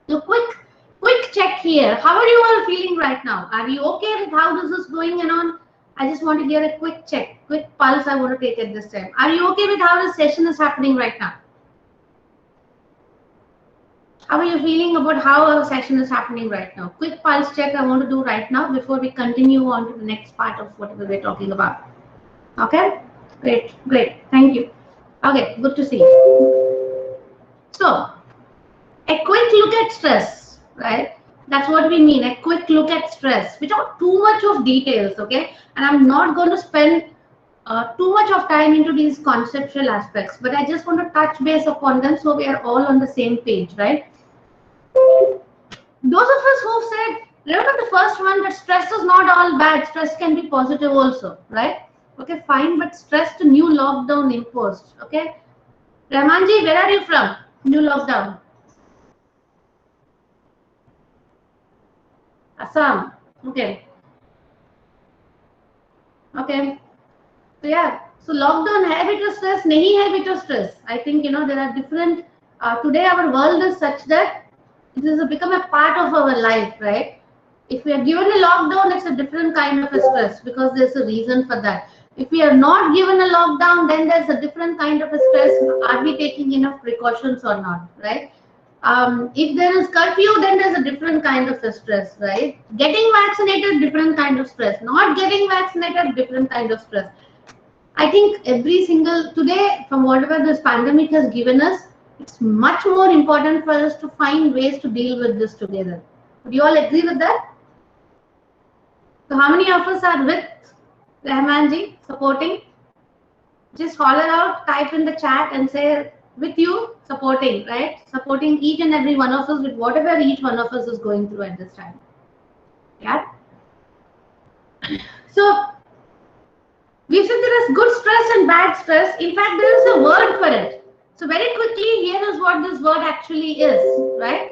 So quick check here. How are you all feeling right now? Are you okay with how this is going and on? I just want to get a quick check, quick pulse I want to take at this time. Are you okay with how the session is happening right now? How are you feeling about how our session is happening right now? Quick pulse check I want to do right now before we continue on to the next part of whatever we're talking about. Okay? Great. Thank you. Okay, good to see you. So, a quick look at stress, right? That's what we mean, a quick look at stress without too much of details, okay? And I'm not going to spend too much of time into these conceptual aspects, but I just want to touch base upon them so we are all on the same page, right? Those of us who said, remember the first one, that stress is not all bad, stress can be positive also, right? Okay, fine, but stress to new lockdown imposed, okay? Rahmanji, where are you from? New lockdown. Assam, okay. Okay, so yeah, so lockdown hai bhi to stress, nahi hai bhi to stress. I think, there are different, today our world is such that it has become a part of our life, right? If we are given a lockdown, it's a different kind of a stress because there's a reason for that. If we are not given a lockdown, then there's a different kind of a stress. Are we taking enough precautions or not, right? If there is curfew, then there's a different kind of a stress, right? Getting vaccinated, different kind of stress. Not getting vaccinated, different kind of stress. I think every single, today, from whatever this pandemic has given us, it's much more important for us to find ways to deal with this together. Do you all agree with that? So how many of us are with Rahmanji supporting? Just holler out, type in the chat and say with you supporting, right? Supporting each and every one of us with whatever each one of us is going through at this time. Yeah. So we said there is good stress and bad stress. In fact, there is a word for it. So very quickly, here is what this word actually is, right?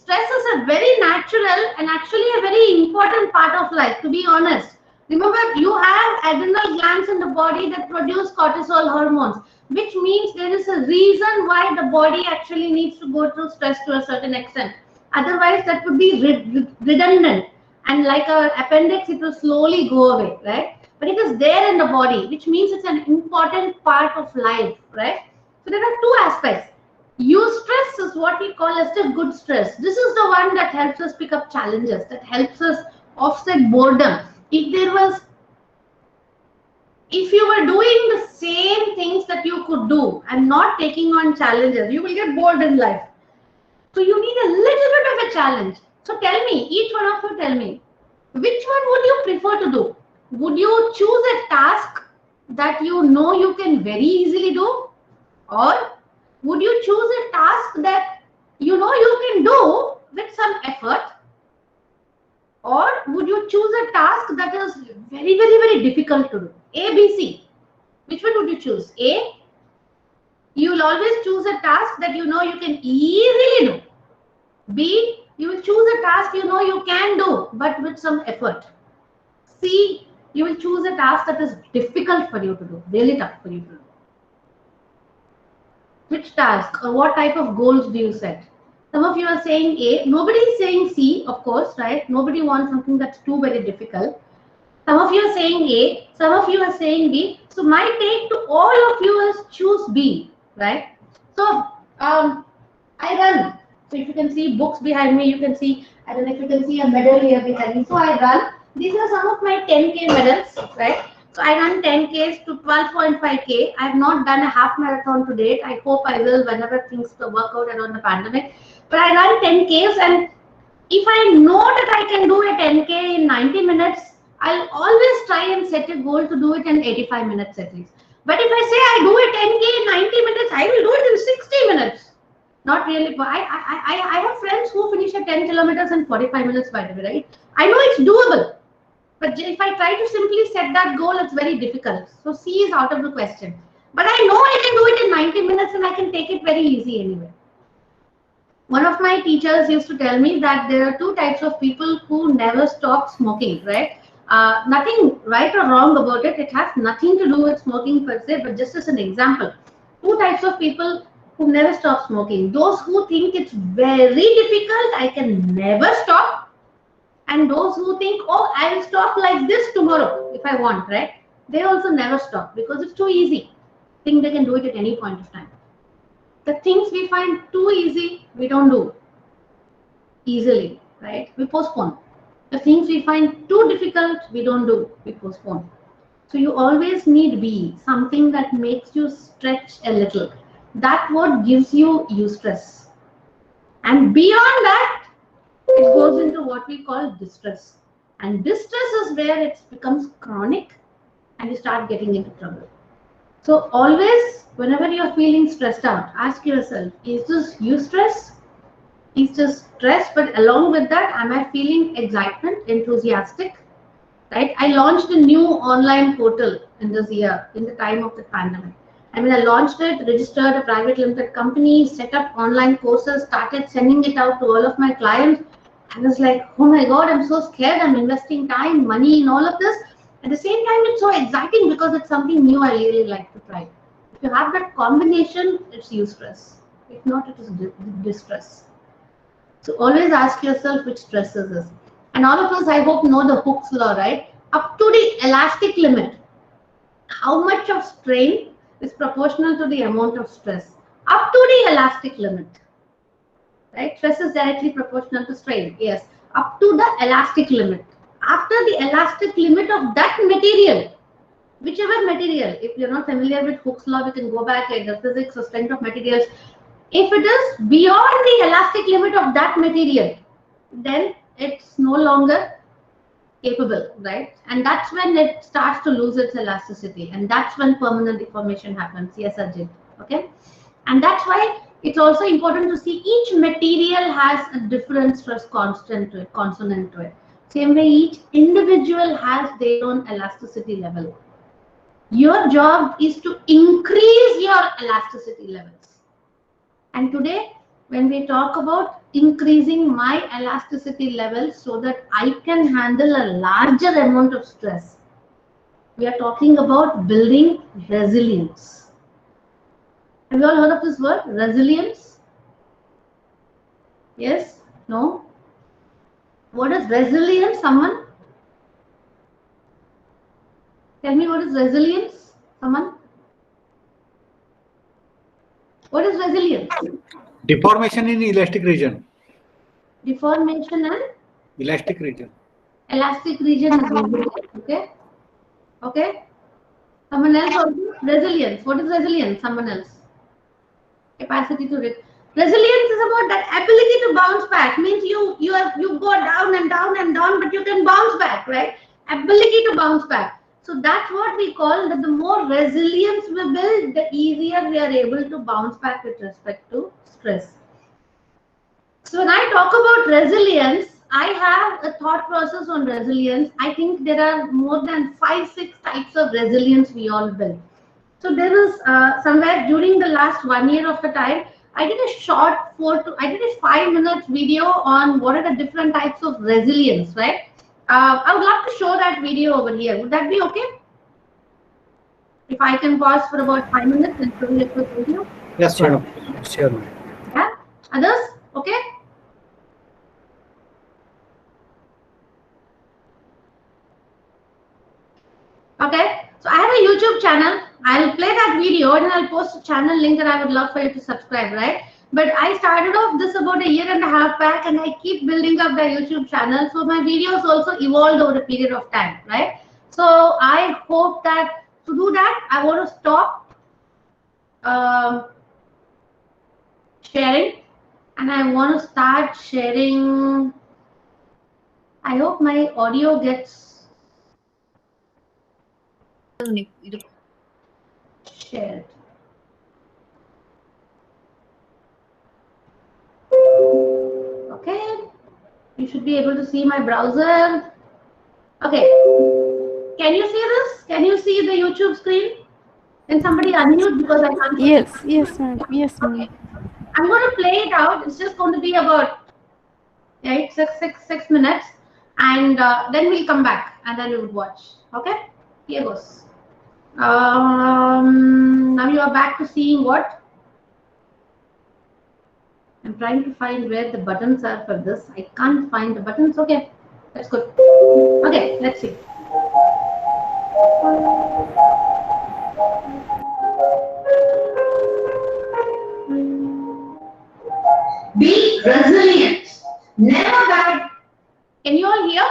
stress is a very natural and actually a very important part of life, to be honest. Remember, you have adrenal glands in the body that produce cortisol hormones, which means there is a reason why the body actually needs to go through stress to a certain extent. Otherwise, that would be redundant, and like our appendix, it will slowly go away, right? But it is there in the body, which means it's an important part of life, right? So there are two aspects. Eustress is what we call as the good stress. This is the one that helps us pick up challenges, that helps us offset boredom. If you were doing the same things that you could do and not taking on challenges, you will get bored in life. So you need a little bit of a challenge. So tell me, each one of you tell me, which one would you prefer to do? Would you choose a task that you know you can very easily do? Or would you choose a task that you know you can do with some effort? Or would you choose a task that is very, very, very difficult to do? A, B, C. Which one would you choose? A, you will always choose a task that you know you can easily do. B, you will choose a task you know you can do, but with some effort. C, you will choose a task that is difficult for you to do, really tough for you to do. Which task or what type of goals do you set? Some of you are saying A. Nobody is saying C, of course, right? Nobody wants something that's too very difficult. Some of you are saying A. Some of you are saying B. So my take to all of you is choose B, right? So I run. So if you can see books behind me, you can see, I don't know if you can see a medal here behind me. So I run. These are some of my 10K medals, right? So I run 10Ks to 12.5K. I have not done a half marathon to date. I hope I will whenever things work out around the pandemic. But I run 10Ks, and if I know that I can do a 10K in 90 minutes, I'll always try and set a goal to do it in 85 minutes at least. But if I say I do a 10K in 90 minutes, I will do it in 60 minutes. Not really. I have friends who finish at 10 kilometers in 45 minutes, by the way, right? I know it's doable. But if I try to simply set that goal, it's very difficult. So C is out of the question. But I know I can do it in 90 minutes and I can take it very easy anyway. One of my teachers used to tell me that there are two types of people who never stop smoking, right? Nothing right or wrong about it. It has nothing to do with smoking per se, but just as an example. Two types of people who never stop smoking. Those who think it's very difficult, I can never stop. And those who think, oh, I will stop like this tomorrow if I want, right? They also never stop because it's too easy. Think they can do it at any point of time. The things we find too easy, we don't do easily, right? We postpone. The things we find too difficult, we don't do, we postpone. So you always need B, something that makes you stretch a little. That's what gives you eustress. And beyond that, it goes into what we call distress. And distress is where it becomes chronic and you start getting into trouble. So always, whenever you're feeling stressed out, ask yourself, is this eustress? Is this stress? But along with that, am I feeling excitement, enthusiastic? Right? I launched a new online portal in this year, in the time of the pandemic. I mean, I launched it, registered a private limited company, set up online courses, started sending it out to all of my clients. I was like, oh my God, I'm so scared. I'm investing time, money in all of this. At the same time, it's so exciting because it's something new I really like to try. If you have that combination, it's eustress. If not, it is distress. So always ask yourself which stress is this. And all of us, I hope, know the Hooke's law, right? Up to the elastic limit. How much of strain is proportional to the amount of stress? Up to the elastic limit. Right? Stress is directly proportional to strain. Yes. Up to the elastic limit. After the elastic limit of that material, whichever material, if you're not familiar with Hooke's law, we can go back like the physics or strength of materials. If it is beyond the elastic limit of that material, then it's no longer capable, right? And that's when it starts to lose its elasticity. And that's when permanent deformation happens. Yes, Ajit. Okay. And that's why it's also important to see each material has a different stress constant to it, consonant to it. Same way, each individual has their own elasticity level. Your job is to increase your elasticity levels. And today, when we talk about increasing my elasticity level so that I can handle a larger amount of stress, we are talking about building resilience. Have you all heard of this word, resilience? Yes? No? What is resilience? Someone? Tell me, what is resilience? Someone? What is resilience? Deformation in elastic region. Deformation and Elastic region. elastic region is resilience. Okay? Okay? Someone else also? Resilience. What is resilience? Someone else? Capacity to resilience is about that ability to bounce back. Means you go down and down and down, but you can bounce back, right? Ability to bounce back. So that's what we call that the more resilience we build, the easier we are able to bounce back with respect to stress. So when I talk about resilience, I have a thought process on resilience. I think there are more than 5-6 types of resilience we all build. So there was somewhere during the last 1 year of the time, I did a short 5 minutes video on what are the different types of resilience, right? I would love to show that video over here. Would that be okay? If I can pause for about 5 minutes and show you a quick video. Yes, Sure. madam. Sure, ma'am. Yeah. Others? Okay. Okay, so I have a YouTube channel. I'll play that video and I'll post a channel link that I would love for you to subscribe, right? But I started off this about a year and a half back and I keep building up the YouTube channel. So my videos also evolved over a period of time, right? So I hope that to do that, I want to stop sharing and I want to start sharing. I hope my audio gets shared. Okay, you should be able to see my browser. Okay, can you see this? Can you see the YouTube screen? Can somebody unmute because I can't see Yes, it? yes, ma'am. Yes, ma'am. Okay. I'm going to play it out. It's just going to be about 6 minutes, and then we'll come back and then we would watch. Okay, here goes. Now you are back to seeing what? I'm trying to find where the buttons are for this. I can't find the buttons. Okay, that's good. Okay, let's see. Be resilient. Never bad. Can you all hear?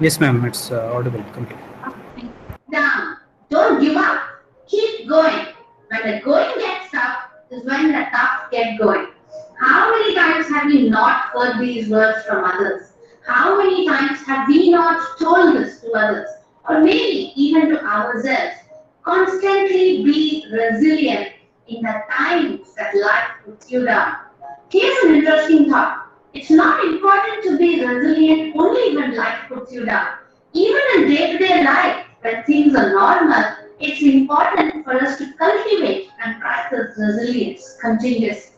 Yes, ma'am. It's audible completely. Down. Don't give up. Keep going. When the going gets tough is when the tough get going. How many times have we not heard these words from others? How many times have we not told this to others? Or maybe even to ourselves. Constantly be resilient in the times that life puts you down. Here's an interesting thought. It's not important to be resilient only when life puts you down. Even in day-to-day life, when things are normal, it's important for us to cultivate and practice resilience continuously.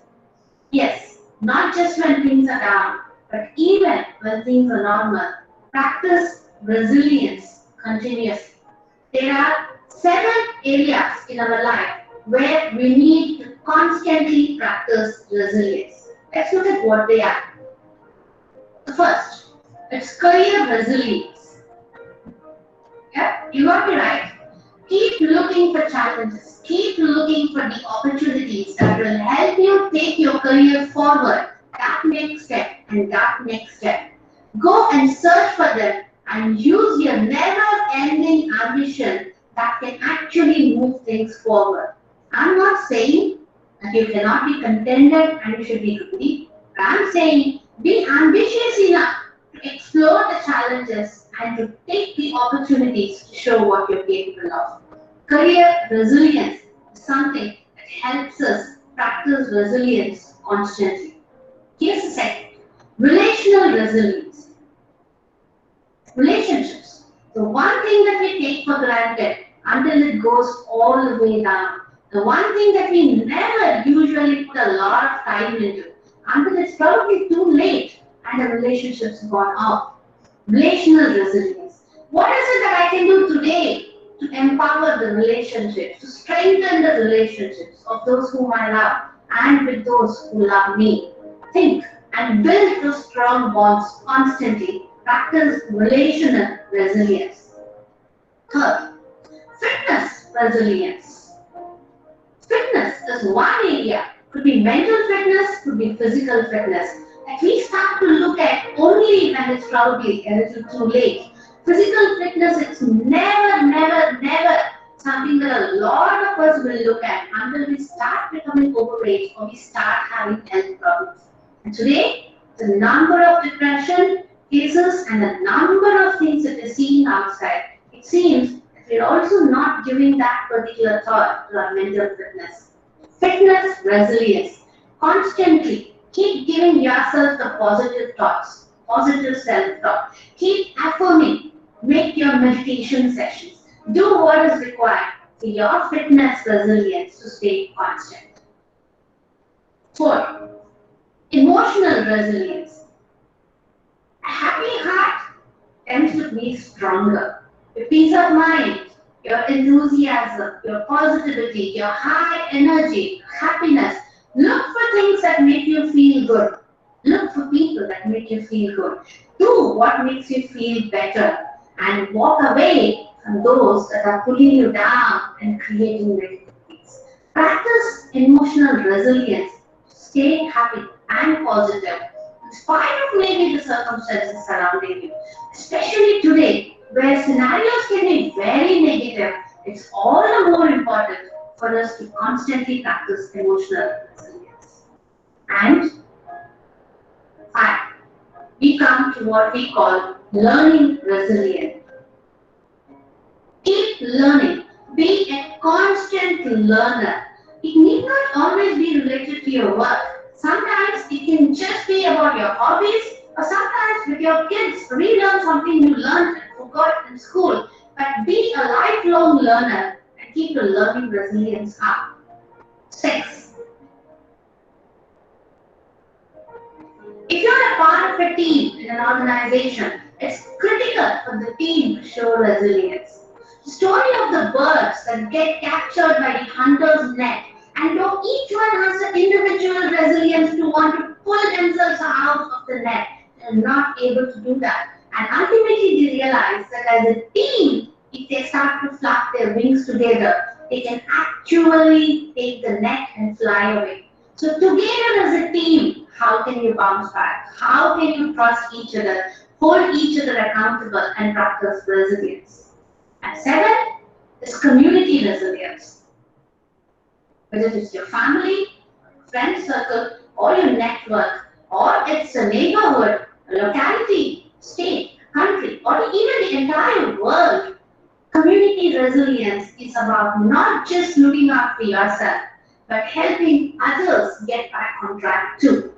Yes, not just when things are down, but even when things are normal. Practice resilience continuously. There are 7 areas in our life where we need to constantly practice resilience. Let's look at what they are. The first, it's career resilience. Yeah, you got me right. Keep looking for challenges. Keep looking for the opportunities that will help you take your career forward. That next step and that next step. Go and search for them and use your never-ending ambition that can actually move things forward. I'm not saying that you cannot be contented and you should be happy. I'm saying be ambitious enough to explore the challenges and to take the opportunities to show what you're capable of. Career resilience is something that helps us practice resilience constantly. Here's the second. Relational resilience. Relationships. The one thing that we take for granted until it goes all the way down. The one thing that we never usually put a lot of time into until it's probably too late and the relationship's gone off. Relational resilience. What is it that I can do today to empower the relationships, to strengthen the relationships of those whom I love and with those who love me? Think and build those strong bonds constantly. Practice relational resilience. Third, fitness resilience. Fitness is one area. Could be mental fitness, could be physical fitness. That we start to look at only when it's probably a little too late. Physical fitness, it's never something that a lot of us will look at until we start becoming overweight or we start having health problems. And today, the number of depression cases and the number of things that we're seeing outside, it seems that we're also not giving that particular thought to our mental fitness. Fitness resilience. Constantly keep giving yourself the positive thoughts, positive self-talk. Keep affirming. Make your meditation sessions. Do what is required for your fitness resilience to stay constant. 4. Emotional resilience. A happy heart tends to be stronger. Your peace of mind, your enthusiasm, your positivity, your high energy, happiness. Look for things that make you feel good. Look for people that make you feel good. Do what makes you feel better and walk away from those that are pulling you down and creating negativities. Practice emotional resilience. Stay happy and positive in spite of maybe the circumstances surrounding you. Especially today, where scenarios can be very negative, it's all the more important for us to constantly practice emotional resilience. And 5. We come to what we call learning resilience. Keep learning. Be a constant learner. It need not always be related to your work. Sometimes it can just be about your hobbies, or sometimes with your kids, relearn something you learned and forgot in school. But be a lifelong learner and keep your learning resilience up. 6. If you're a part of a team in an organization, it's critical for the team to show resilience. The story of the birds that get captured by the hunter's net, and though each one has an individual resilience to want to pull themselves out of the net, they're not able to do that. And ultimately they realize that as a team, if they start to flap their wings together, they can actually take the net and fly away. So together as a team, how can you bounce back? How can you trust each other, hold each other accountable, and practice resilience? And 7 is community resilience. Whether it's your family, friend circle, or your network, or it's a neighborhood, a locality, state, country, or even the entire world, community resilience is about not just looking after yourself, but helping others get back on track too.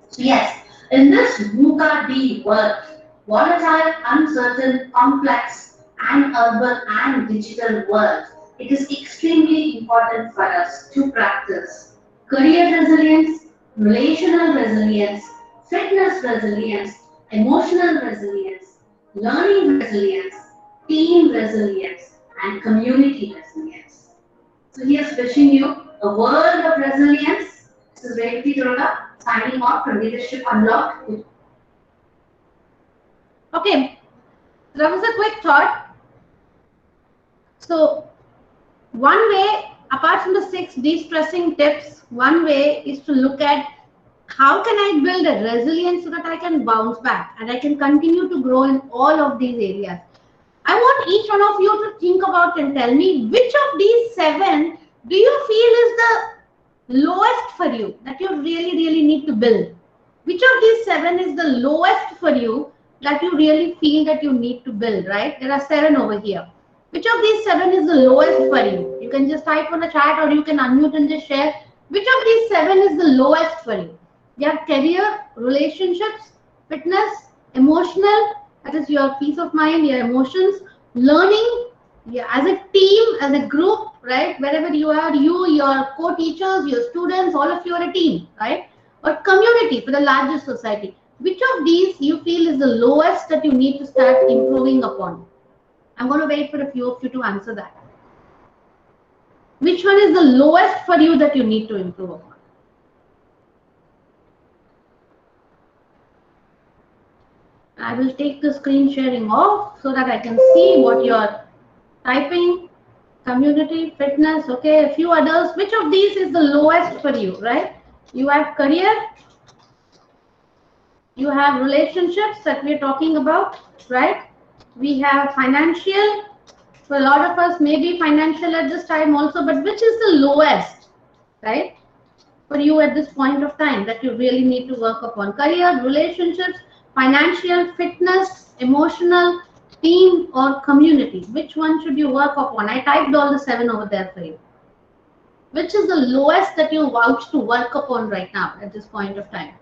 So yes, in this VUCA D world, volatile, uncertain, complex, and urban and digital world, it is extremely important for us to practice career resilience, relational resilience, fitness resilience, emotional resilience, learning resilience, team resilience, and community resilience. So here's wishing you a world of resilience. This is Revati Durga signing off from Leadership Unlocked. Okay, that was a quick thought. So one way, apart from the 6 de-stressing tips, one way is to look at how can I build a resilience so that I can bounce back and I can continue to grow in all of these areas. I want each one of you to think about and tell me which of these 7 do you feel is the lowest for you that you really need to build? Which of these 7 is the lowest for you that you really feel that you need to build, right? There are 7 over here. Which of these 7 is the lowest for you? You can just type on the chat or you can unmute and just share. Which of these 7 is the lowest for you? You have career, relationships, fitness, emotional, that is your peace of mind, your emotions, learning, Yeah, as a team, as a group, right? Wherever you are, you, your co-teachers, your students, all of you are a team, right? Or community for the larger society. Which of these you feel is the lowest that you need to start improving upon? I'm going to wait for a few of you to answer that. Which one is the lowest for you that you need to improve upon? I will take the screen sharing off so that I can see what you're typing. Community, fitness, okay, a few others. Which of these is the lowest for you, right? You have career, you have relationships that we're talking about, right? We have financial. For a lot of us, maybe financial at this time also, but which is the lowest, right? For you at this point of time that you really need to work upon? Career, relationships, financial, fitness, emotional, team, or community? Which one should you work upon? I typed all the 7 over there for you. Which is the lowest that you vouch to work upon right now at this point of time?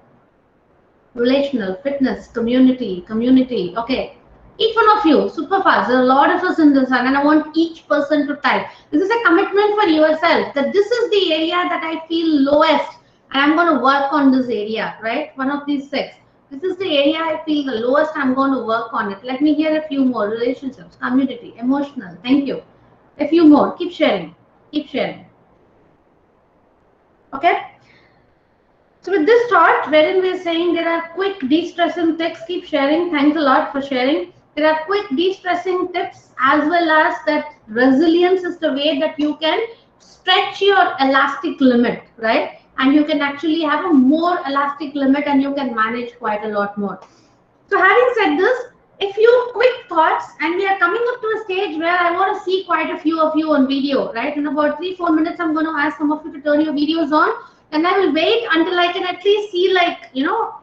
Relational, fitness, community, okay. Each one of you, super fast. There are a lot of us in this one, and I want each person to type. This is a commitment for yourself that this is the area that I feel lowest, and I'm going to work on this area, right? One of these 6. This is the area I feel the lowest, I'm going to work on it. Let me hear a few more. Relationships, community, emotional. Thank you. A few more. Keep sharing. Keep sharing. Okay. So with this thought, wherein we're saying there are quick de-stressing tips, keep sharing. Thanks a lot for sharing. There are quick de-stressing tips, as well as that resilience is the way that you can stretch your elastic limit, right? And you can actually have a more elastic limit and you can manage quite a lot more. So having said this, a few quick thoughts, and we are coming up to a stage where I want to see quite a few of you on video, right? In about 3-4 minutes, I'm going to ask some of you to turn your videos on. And I will wait until I can at least see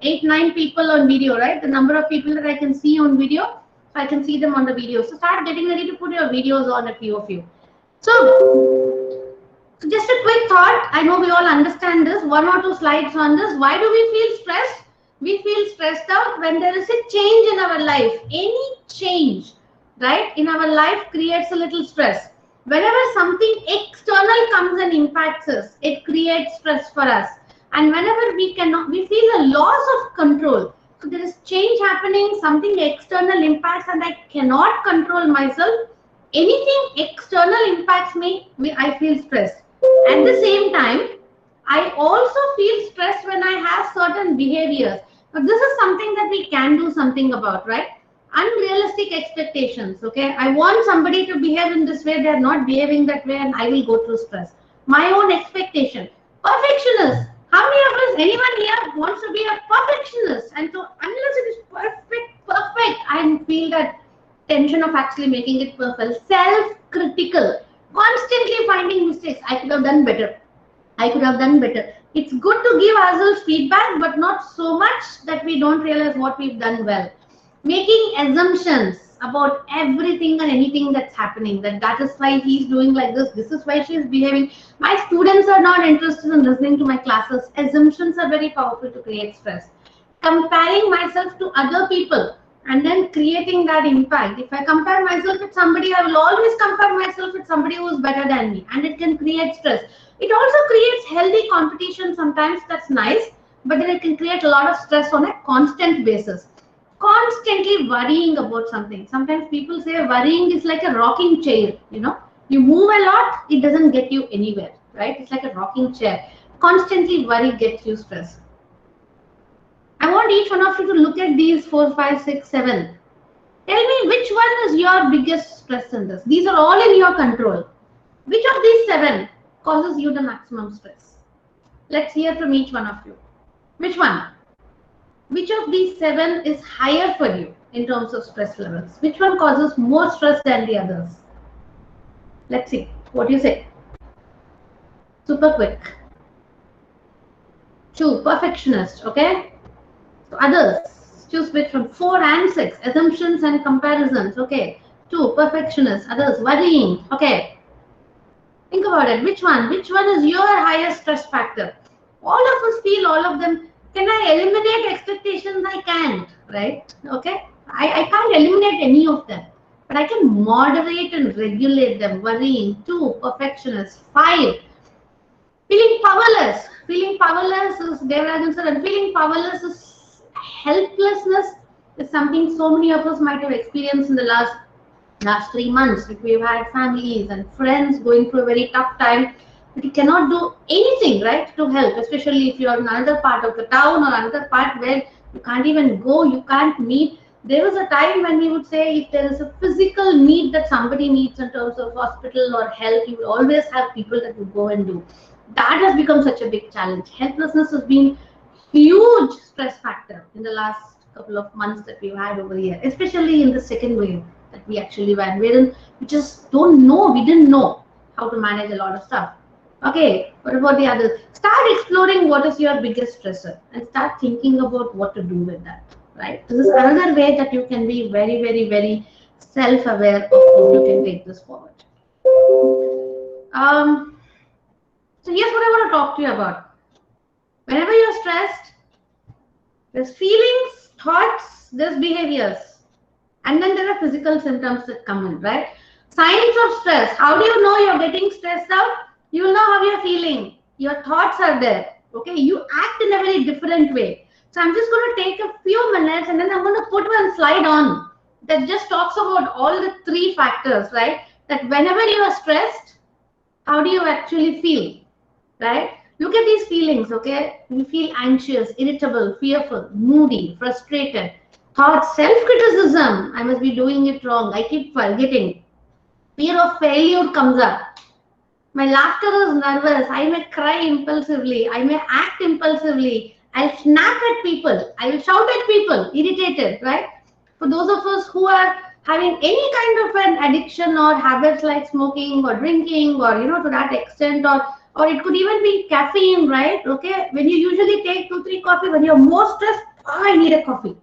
8-9 people on video, right? The number of people that I can see on video, I can see them on the video. So start getting ready to put your videos on, a few of you. So just a quick thought. I know we all understand this. 1 or 2 slides on this. Why do we feel stressed? We feel stressed out when there is a change in our life. Any change, right, in our life creates a little stress. Whenever something external comes and impacts us, it creates stress for us. And whenever we feel a loss of control. So there is change happening, something external impacts, and I cannot control myself. Anything external impacts me, I feel stressed. At the same time, I also feel stressed when I have certain behaviors. But this is something that we can do something about, right? Unrealistic expectations, okay? I want somebody to behave in this way, they're not behaving that way, and I will go through stress. My own expectation. Perfectionist. How many of us, anyone here wants to be a perfectionist? And so unless it is perfect, I feel that tension of actually making it perfect. Self-critical. Constantly finding mistakes. I could have done better. I could have done better. It's good to give ourselves feedback, but not so much that we don't realize what we've done well. Making assumptions about everything and anything that's happening. That is why he's doing like this. This is why she's behaving. My students are not interested in listening to my classes. Assumptions are very powerful to create stress. Comparing myself to other people and then creating that impact. If I compare myself with somebody, I will always compare myself with somebody who is better than me, and it can create stress. It also creates healthy competition sometimes, that's nice, but then it can create a lot of stress on a constant basis. Constantly worrying about something. Sometimes people say worrying is like a rocking chair, You move a lot, it doesn't get you anywhere, right? It's like a rocking chair. Constantly worry gets you stressed. I want each one of you to look at these 4, 5, 6, 7. Tell me which one is your biggest stress in this. These are all in your control. Which of these 7 causes you the maximum stress? Let's hear from each one of you. Which one? Which of these 7 is higher for you in terms of stress levels? Which one causes more stress than the others? Let's see. What do you say? Super quick. 2, perfectionist, okay? So others, choose which one. 4 and 6, assumptions and comparisons, okay? 2, perfectionist. Others, worrying, okay? Think about it. Which one? Which one is your highest stress factor? All of us feel all of them. Can I eliminate expectations? I can't, right? Okay? I can't eliminate any of them. but I can moderate and regulate them. Worrying, 2. Perfectionist, 5. Feeling powerless. Feeling powerless is Devarajan sir, and feeling powerless is helplessness is something so many of us might have experienced in the last 3 months. If we've had families and friends going through a very tough time, but you cannot do anything, right, to help, especially if you're in another part of the town or another part where you can't even go, you can't meet. There was a time when we would say if there is a physical need that somebody needs in terms of hospital or help, you will always have people that will go and do. That has become such a big challenge. Helplessness has been huge stress factor in the last couple of months that we've had over here, especially in the second wave that we actually went, wherein we just we didn't know how to manage a lot of stuff. Okay, what about the others? Start exploring what is your biggest stressor and start thinking about what to do with that, right? This is another way that you can be very, very, very self-aware of how you can take this forward. So here's what I want to talk to you about. Whenever you're stressed, there's feelings, thoughts, there's behaviors. And then there are physical symptoms that come in, right? Signs of stress. How do you know you're getting stressed out? You will know how you're feeling. Your thoughts are there. Okay, you act in a very different way. So I'm just going to take a few minutes and then I'm going to put one slide on that just talks about all the 3 factors, right? That whenever you are stressed, how do you actually feel, right? Look at these feelings, okay? You feel anxious, irritable, fearful, moody, frustrated. Thoughts, self-criticism. I must be doing it wrong. I keep forgetting. Fear of failure comes up. My laughter is nervous. I may cry impulsively. I may act impulsively. I'll snap at people. I will shout at people, irritated, right? For those of us who are having any kind of an addiction or habits like smoking or drinking or, to that extent, or it could even be caffeine, right? Okay, when you usually take 2-3 coffee, when you're more stressed, I need a coffee,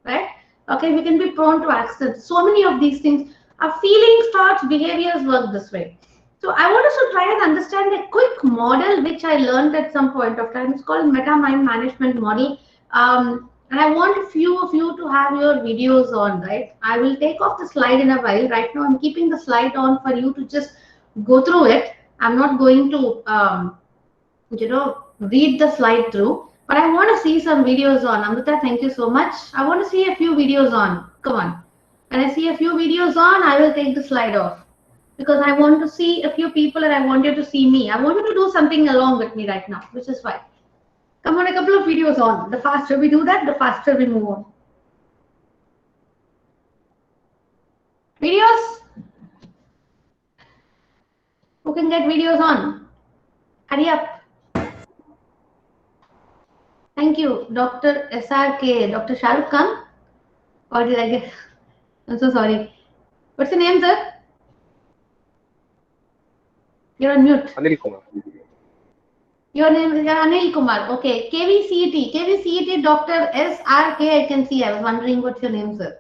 right? Okay, we can be prone to accidents. So many of these things, our feelings, thoughts, behaviors work this way. So I want us to try and understand a quick model which I learned at some point of time. It's called Meta Mind Management Model. And I want a few of you to have your videos on, right? I will take off the slide in a while. Right now, I'm keeping the slide on for you to just go through it. I'm not going to, read the slide through. But I want to see some videos on. Amrita, thank you so much. I want to see a few videos on. Come on. When I see a few videos on, I will take the slide off. Because I want to see a few people and I want you to see me. I want you to do something along with me right now, which is fine. Come on, a couple of videos on. The faster we do that, the faster we move on. Videos? Who can get videos on? Hurry up. Thank you, Dr. SRK. Dr. Shahrukh Khan? Or did I get? I'm so sorry. What's your name, sir? You're on mute. Anil Kumar. Your name is Anil Kumar. Okay. KVCET. KVCET, Dr. SRK, I can see. I was wondering what's your name, sir.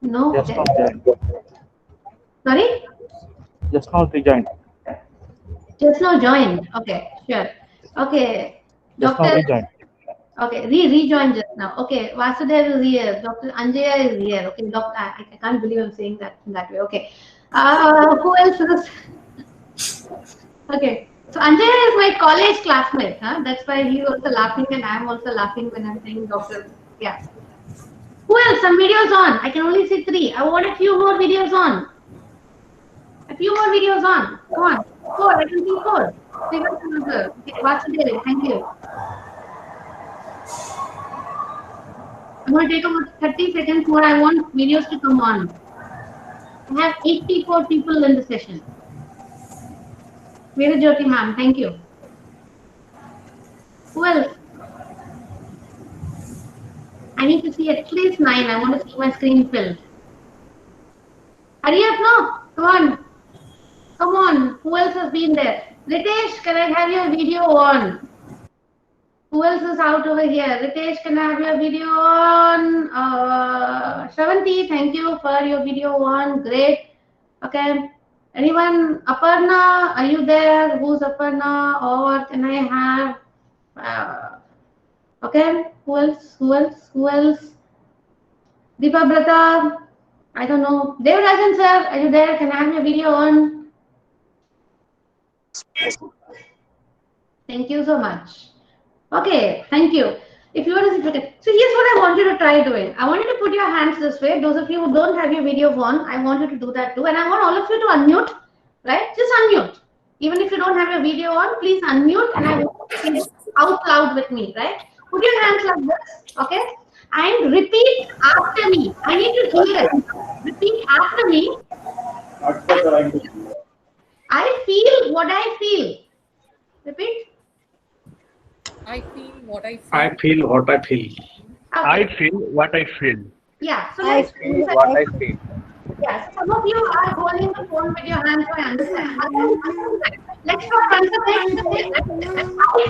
No? Just now joined. Sorry? Just now rejoined. Just now joined. Okay, sure. Okay. Just now rejoined. Okay, rejoined just now. Okay, Vasudev is here. Dr. Anjaya is here. Okay, Doctor, I can't believe I'm saying that in that way. Okay. Who else is? Okay. So Anjaya is my college classmate. Huh? That's why he's also laughing and I'm also laughing when I'm saying doctor. Yeah. Who else? Some videos on. I can only see 3. I want a few more videos on. A few more videos on. Come on. 4. I can see 4. Okay, Vasudev, thank you. I'm going to take about 30 seconds more. I want videos to come on. I have 84 people in the session. Veera Jyoti ma'am, thank you. Who else? I need to see at least 9. I want to see my screen filled. Hurry up, no? Come on. Come on. Who else has been there? Ritesh, can I have your video on? Who else is out over here? Ritesh, can I have your video on? Shravanti, thank you for your video on. Great. Okay. Anyone? Aparna, are you there? Who's Aparna? Or can I have... okay. Who else? Who else? Who else? Deepa Brata, I don't know. Devarajan sir, are you there? Can I have your video on? Thank you so much. Okay, thank you. If you want to okay. So here's what I want you to try doing. I want you to put your hands this way. Those of you who don't have your video on, I want you to do that too. And I want all of you to unmute, right? Just unmute. Even if you don't have your video on, please unmute and I want you to say out loud with me, right? Put your hands like this, okay? And repeat after me. I need to hear it. Repeat after me. I feel what I feel. Repeat. I feel what I feel. I feel what I feel. I feel what I feel. Yeah. So I let's feel what I feel. Yes, some of you are holding the phone with your hands. I understand. Let's not concentrate. I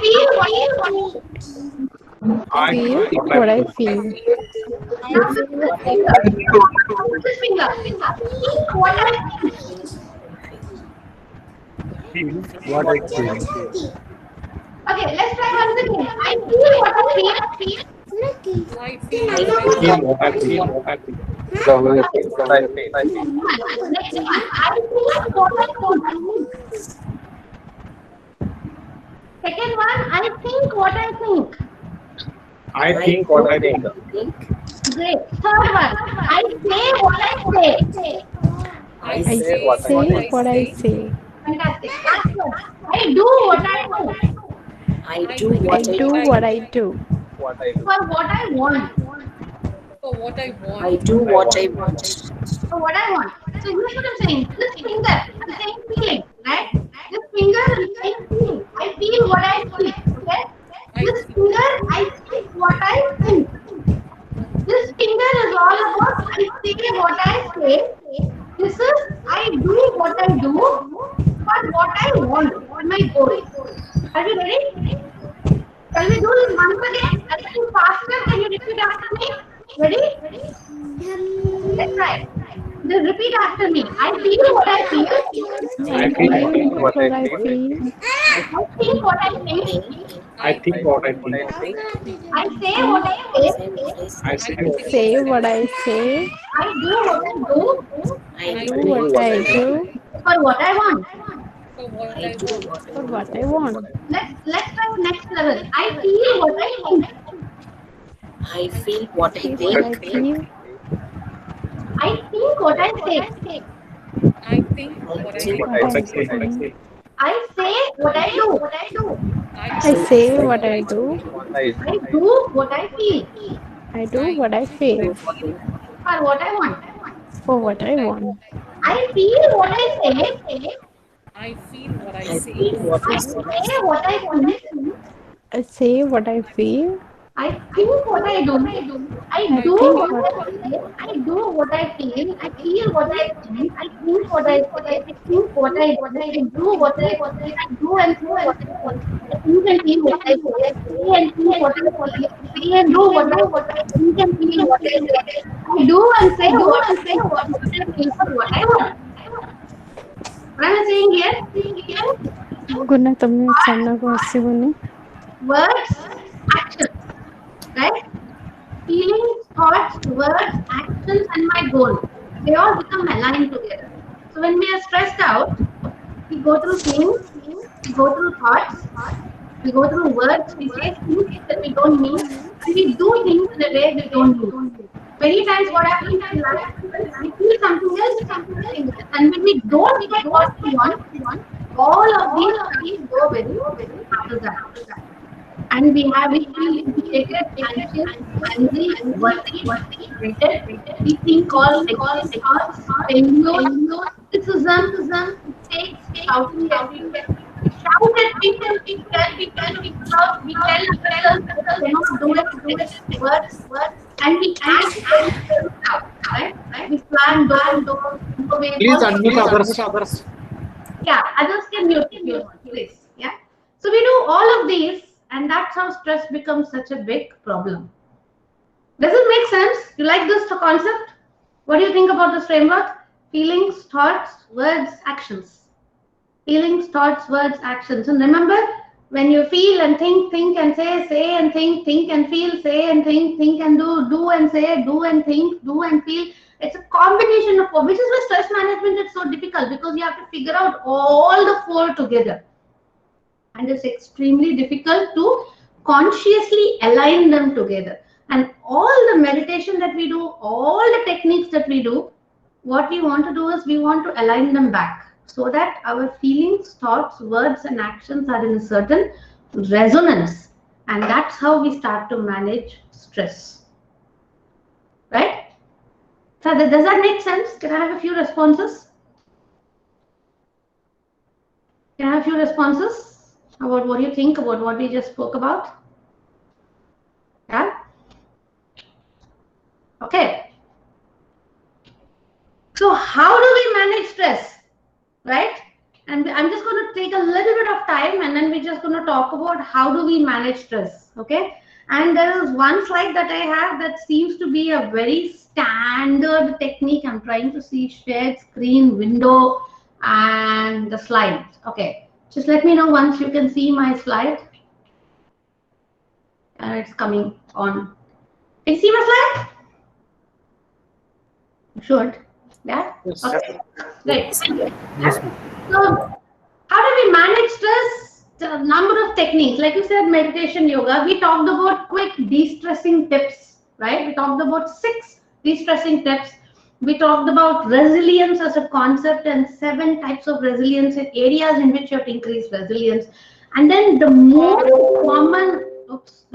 feel what I feel. I Feel what I feel. Now this finger. Think what I think. Feel what I feel. Okay, let's try once again. I feel what I feel. I feel I feel what I feel. What I feel. The way I feel. What I feel. I feel. Next one. I think what I think. Second one. I think what I think. I think what I think. Great. Third one. I say what I say. I say what I say. Fantastic. Last one. I do what I do. I do I do what I do. What I do. For what I want. for what I want. I do what I want. For what I want. So here's what I'm saying. This finger, the same feeling, right? This finger is the same feeling. I feel what I feel. Okay? This finger, I think what I think. This finger is all about I say what I say. This is I do what I do, but what I want, what my goal. Are you ready? Can we do this once again? A little faster. Can you repeat after me? Ready? Let's try. Just repeat after me. I feel what I feel. I feel what I feel. I think what I think. I think what I think. I say what I say. I Say what I say. I do what I do. I Do what I do. For what I want. For what I want. For what I want. Let's try the next level. I feel what I think. I feel what I What I think. feel. I think what I say. I think what I think think. What I say. I say what I do. I say what I do. I do what I feel. I do what I feel. For what I want. For what I want. I feel what I say. I feel what I I say. feel what I I say. say what I think. I say what I feel. I think what I do. I do what I feel. I do what I feel. I feel what I think. I think what I say. I think what I do. I do what I do and do what I want. I think and feel what I say. I say and feel what I feel. I say and do what I think and feel what I say. I do and say what I feel for what I want. What am I saying here? Guna tamne channa ko asibuni. Words, actions, right? Feelings, thoughts, words, actions, and my goal. They all become aligned together. So when we are stressed out, we go through feelings, we go through thoughts, we go through words, we say things that we don't mean, and we do things in a way we don't do. Many times what happens in life, we feel something else, and when we don't get what we want, all of these go very after that. And we have it irritated, anxious, angry, worthy, we think all failure, criticism, mistakes, shouting everywhere. We shout at people, we tell ourselves we cannot do it, words, and we act out, right? We plan, don't. Please unmute others. Yeah, others can mute if you want, please. Yeah. So we do all of these, and that's how stress becomes such a big problem. Does it make sense? You like this concept? What do you think about this framework? Feelings, thoughts, words, actions. Feelings, thoughts, words, actions. And remember, when you feel and think and say and think and feel, say and think and do and say, do and think, do and feel. It's a combination of four, which is why stress management is so difficult, because you have to figure out all the four together. And it's extremely difficult to consciously align them together. And all the meditation that we do, all the techniques that we do, what we want to do is we want to align them back, so that our feelings, thoughts, words and actions are in a certain resonance. And that's how we start to manage stress. Right? So does that make sense? Can I have a few responses? Can I have a few responses about what you think about what we just spoke about? Yeah? Okay. So how do we manage stress? Right? And I'm just going to take a little bit of time, and then we're just going to talk about how do we manage stress. Okay? And there is one slide that I have that seems to be a very standard technique. I'm trying to see shared screen window and the slides. Okay. Just let me know once you can see my slide. And it's coming on. Can you see my slide? You should. Yeah? Yes. Okay. Great. Yes, ma'am. So, how do we manage stress? The number of techniques. Like you said, meditation, yoga. We talked about quick de-stressing tips, right? We talked about 6 de-stressing tips. We talked about resilience as a concept and 7 types of resilience in areas in which you have to increase resilience. And then the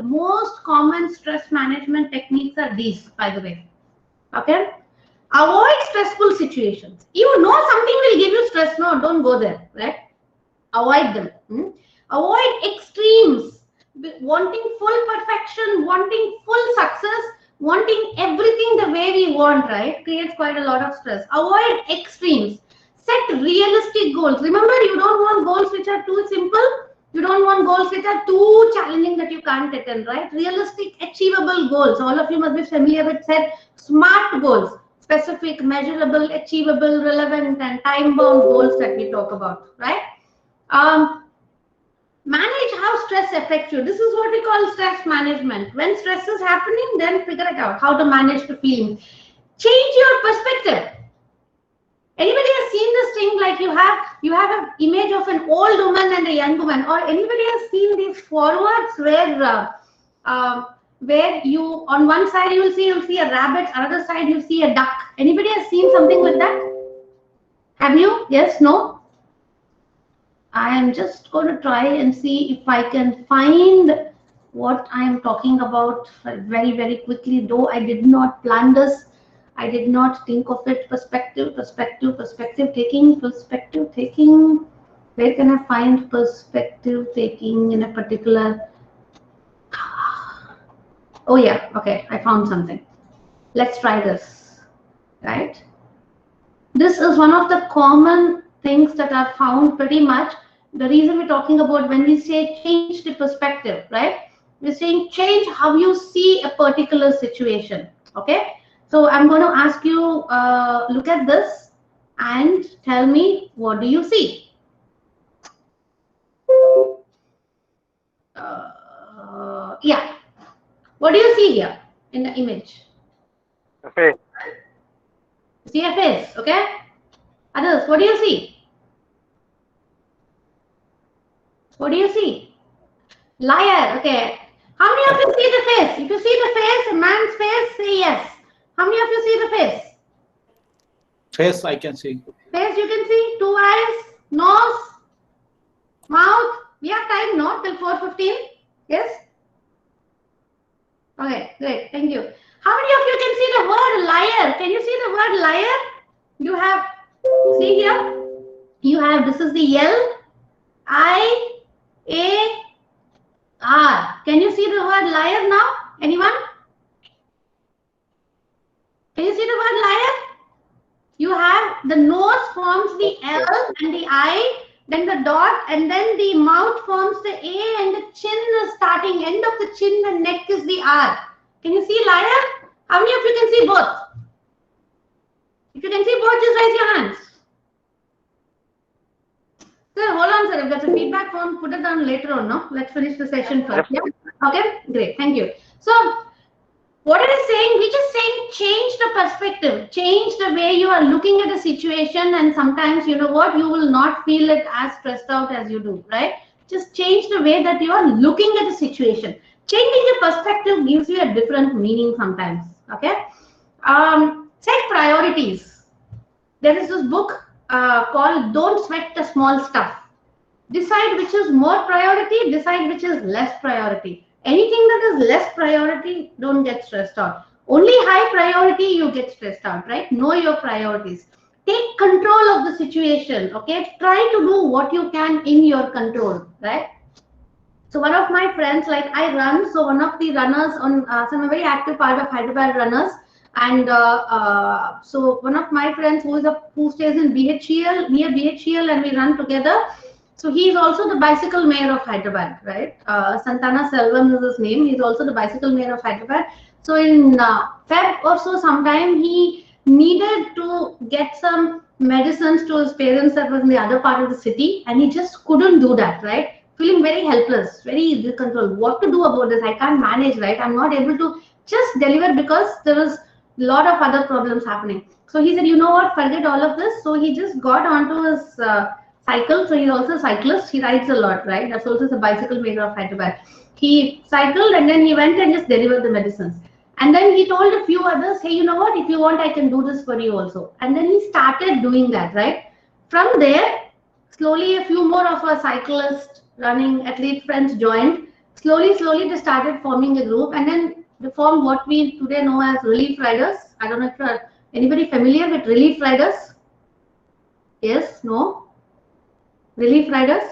most common stress management techniques are these, by the way. Okay? Avoid stressful situations. You know something will give you stress. No, don't go there, right? Avoid them. Avoid extremes. Wanting full perfection, wanting full success, wanting everything the way we want, right? Creates quite a lot of stress. Avoid extremes. Set realistic goals. Remember, you don't want goals which are too simple. You don't want goals which are too challenging that you can't attain, right? Realistic, achievable goals. All of you must be familiar with said SMART goals. Specific, measurable, achievable, relevant, and time-bound goals that we talk about, right? Manage how stress affects you. This is what we call stress management. When stress is happening, then figure it out, how to manage the feelings. Change your perspective. Anybody has seen this thing, like you have an image of an old woman and a young woman, or anybody has seen these forwards where you, on one side you'll see a rabbit, other side you see a duck. Anybody has seen something like that? Have you? Yes? No? I am just going to try and see if I can find what I am talking about very, very quickly, though I did not plan this. I did not think of it. Perspective taking. Where can I find perspective taking in a particular? Oh yeah, okay, I found something. Let's try this, right? This is one of the common things that are found pretty much. The reason we're talking about when we say change the perspective, right? We're saying change how you see a particular situation, okay? So I'm going to ask you, look at this and tell me, what do you see? Yeah. What do you see here in the image? A face. You see a face, okay? Others, what do you see? What do you see? Liar, okay. How many of you see the face? If you see the face, a man's face, say yes. How many of you see the face? Face I can see. Face you can see, 2 eyes, nose, mouth. We have time, no? Till 4:15? Yes? Okay, great, thank you. How many of you can see the word liar? Can you see the word liar? You have, see here, you have, this is the L-I-A-R. Can you see the word liar now? Anyone? Can you see the word liar? You have the nose forms the L and the I, then the dot, and then the mouth forms the A, and the chin is starting, end of the chin and neck is the R. Can you see liar? How many of you can see both? If you can see both, just raise your hands. Sir, hold on, sir. If there's a feedback form, put it down later on, no? Let's finish the session first. Yeah? Okay, great. Thank you. So, what it is saying, we're just saying change the perspective, change the way you are looking at a situation, and sometimes, you know what, you will not feel it as stressed out as you do, right? Just change the way that you are looking at a situation. Changing your perspective gives you a different meaning sometimes, okay? Set priorities. There is this book called Don't Sweat the Small Stuff. Decide which is more priority, decide which is less priority. Anything that is less priority, don't get stressed out. Only high priority, you get stressed out, right? Know your priorities. Take control of the situation, okay? Try to do what you can in your control, right? So one of my friends, like I run, so one of the runners on, so I'm a very active part of Hyderabad runners. And so one of my friends who stays in BHEL, near BHEL, and we run together. So he is also the bicycle mayor of Hyderabad, right? Santana Selvam is his name. He's also the bicycle mayor of Hyderabad. So in Feb or so, sometime he needed to get some medicines to his parents that was in the other part of the city, and he just couldn't do that, right? Feeling very helpless, very disconsolate. What to do about this? I can't manage, right? I'm not able to just deliver because there was a lot of other problems happening. So he said, you know what? Forget all of this. So he just got onto his cycle. So he's also a cyclist. He rides a lot, right? That's also the bicycle maker of Hyderabad. He cycled and then he went and just delivered the medicines. And then he told a few others, hey, you know what? If you want, I can do this for you also. And then he started doing that, right? From there, slowly a few more of our cyclists, running athlete friends joined. Slowly they started forming a group, and then they formed what we today know as Relief Riders. I don't know if anybody familiar with Relief Riders? Yes? No? Relief Riders.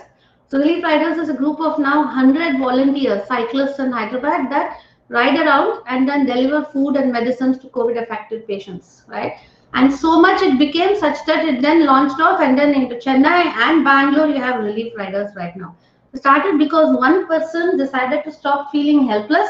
So Relief Riders is a group of now 100 volunteers, cyclists in Hyderabad that ride around and then deliver food and medicines to COVID affected patients, right? And so much it became such that it then launched off, and then into Chennai and Bangalore you have Relief Riders right now. It started because one person decided to stop feeling helpless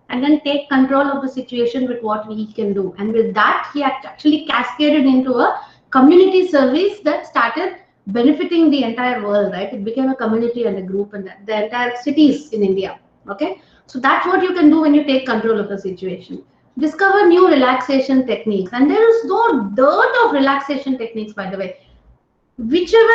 and then take control of the situation with what he can do. And with that, he actually cascaded into a community service that started benefiting the entire world, right? It became a community and a group, and the entire cities in India, okay? So that's what you can do when you take control of the situation. Discover new relaxation techniques. And there is no dearth of relaxation techniques, by the way. Whichever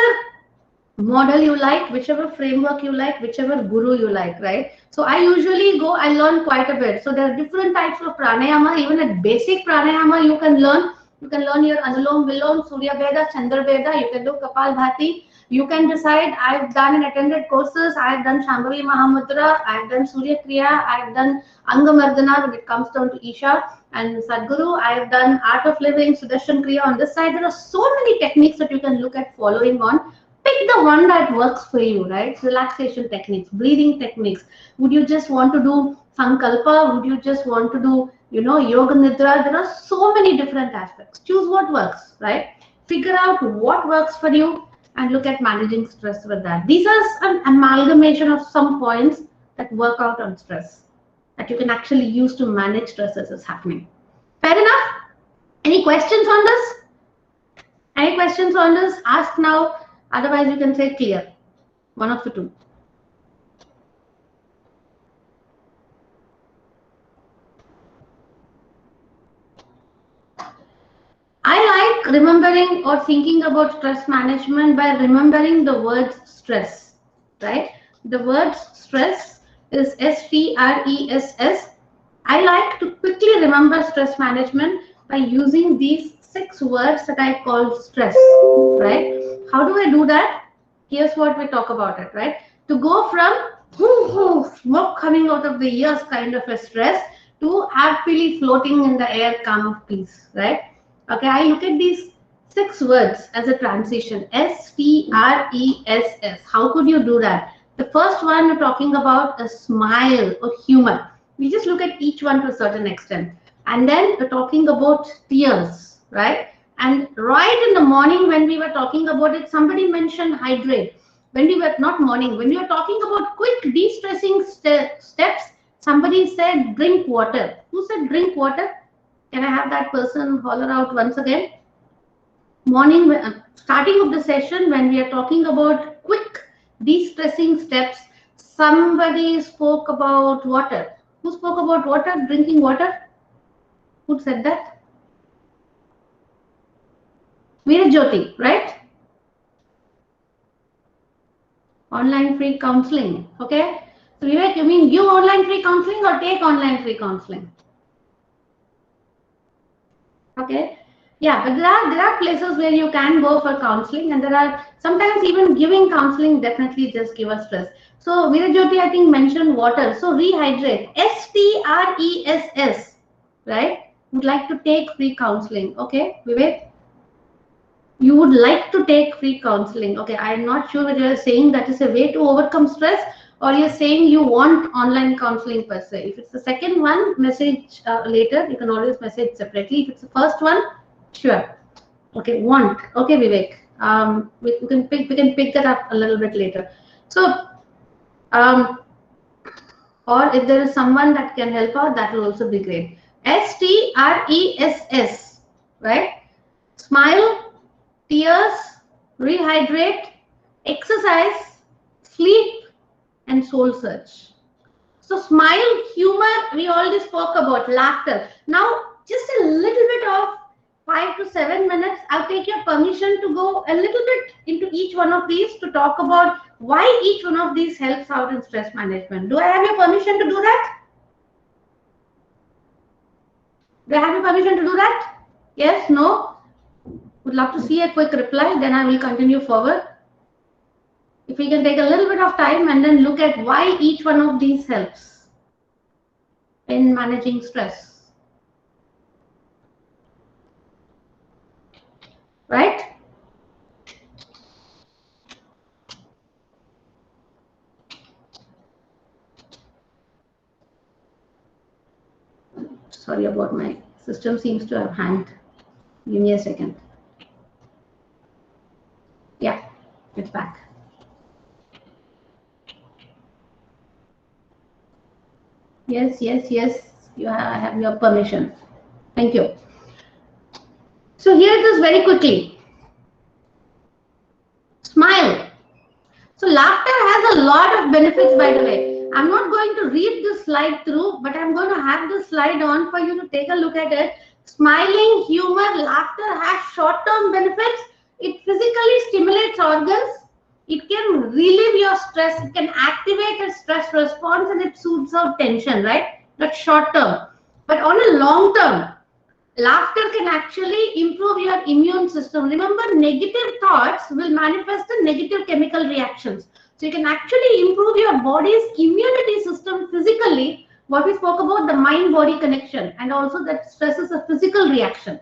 model you like, whichever framework you like, whichever guru you like, right? So I usually go, I learn quite a bit. So there are different types of pranayama. Even at basic pranayama, you can learn. You can learn your Anulom Vilom, Surya Veda, Chandra Veda. You can do Kapal Bhati. You can decide. I've done and attended courses. I've done Shambhavi Mahamudra. I've done Surya Kriya. I've done Angamardana when it comes down to Isha and Sadhguru. I've done Art of Living, Sudarshan Kriya on this side. There are so many techniques that you can look at following on. Pick the one that works for you, right? Relaxation techniques, breathing techniques. Would you just want to do Sankalpa? Would you just want to do, you know, Yoga Nidra? There are so many different aspects. Choose what works, right? Figure out what works for you and look at managing stress with that. These are an amalgamation of some points that work out on stress that you can actually use to manage stress as it's happening. Fair enough? Any questions on this? Any questions on this? Ask now. Otherwise, you can say clear. One of the two. I like remembering or thinking about stress management by remembering the word stress, right? The word stress is S-T-R-E-S-S. I like to quickly remember stress management by using these 6 words that I call stress, right? How do I do that? Here's what we talk about it, right? To go from smoke coming out of the ears kind of a stress to happily floating in the air, calm of peace, right? Okay, I look at these 6 words as a transition. S-T-R-E-S-S. How could you do that? The first one you're talking about a smile or humor. We just look at each one to a certain extent. And then we're talking about tears, right? And right in the morning when we were talking about it, somebody mentioned hydrate. When we were, not morning, when we were talking about quick de-stressing steps, somebody said drink water. Who said drink water? Can I have that person holler out once again? Morning, starting of the session, when we are talking about quick de-stressing steps. Somebody spoke about water. Who spoke about water? Drinking water? Who said that? Veerajyoti, right? Online free counseling. Okay. So Vivek, you mean give online free counseling or take online free counseling? Okay. Yeah, but there are places where you can go for counseling, and there are sometimes even giving counseling definitely just give us stress. So Veerajyoti, I think, mentioned water. So rehydrate. STRESS, right? Would like to take free counseling. Okay, Vivek? You would like to take free counseling. Okay, I'm not sure whether you're saying that is a way to overcome stress, or you're saying you want online counseling per se. If it's the second one, message later. You can always message separately. If it's the first one, sure. Okay, want. Okay, Vivek. We can pick that up a little bit later. So, or if there is someone that can help out, that will also be great. STRESS, right? Smile, tears, rehydrate, exercise, sleep, and soul search. So smile, humor, we already spoke about. Laughter. Now, just a little bit of 5 to 7 minutes, I'll take your permission to go a little bit into each one of these to talk about why each one of these helps out in stress management. Do I have your permission to do that? Do I have your permission to do that? Yes? No? Would love to see a quick reply, then I will continue forward. If we can take a little bit of time and then look at why each one of these helps in managing stress. Right? Sorry about my system seems to have hanged. Give me a second. Yeah, it's back. Yes, you have your permission. Thank you. So here it is very quickly. Smile. So laughter has a lot of benefits, by the way. I'm not going to read this slide through, but I'm going to have this slide on for you to take a look at it. Smiling, humor, laughter has short-term benefits. It physically stimulates organs. It can relieve your stress. It can activate a stress response, and it soothes out tension, right? That's short-term. But on a long-term, laughter can actually improve your immune system. Remember, negative thoughts will manifest in negative chemical reactions. So you can actually improve your body's immunity system physically. What we spoke about, the mind-body connection, and also that stress is a physical reaction.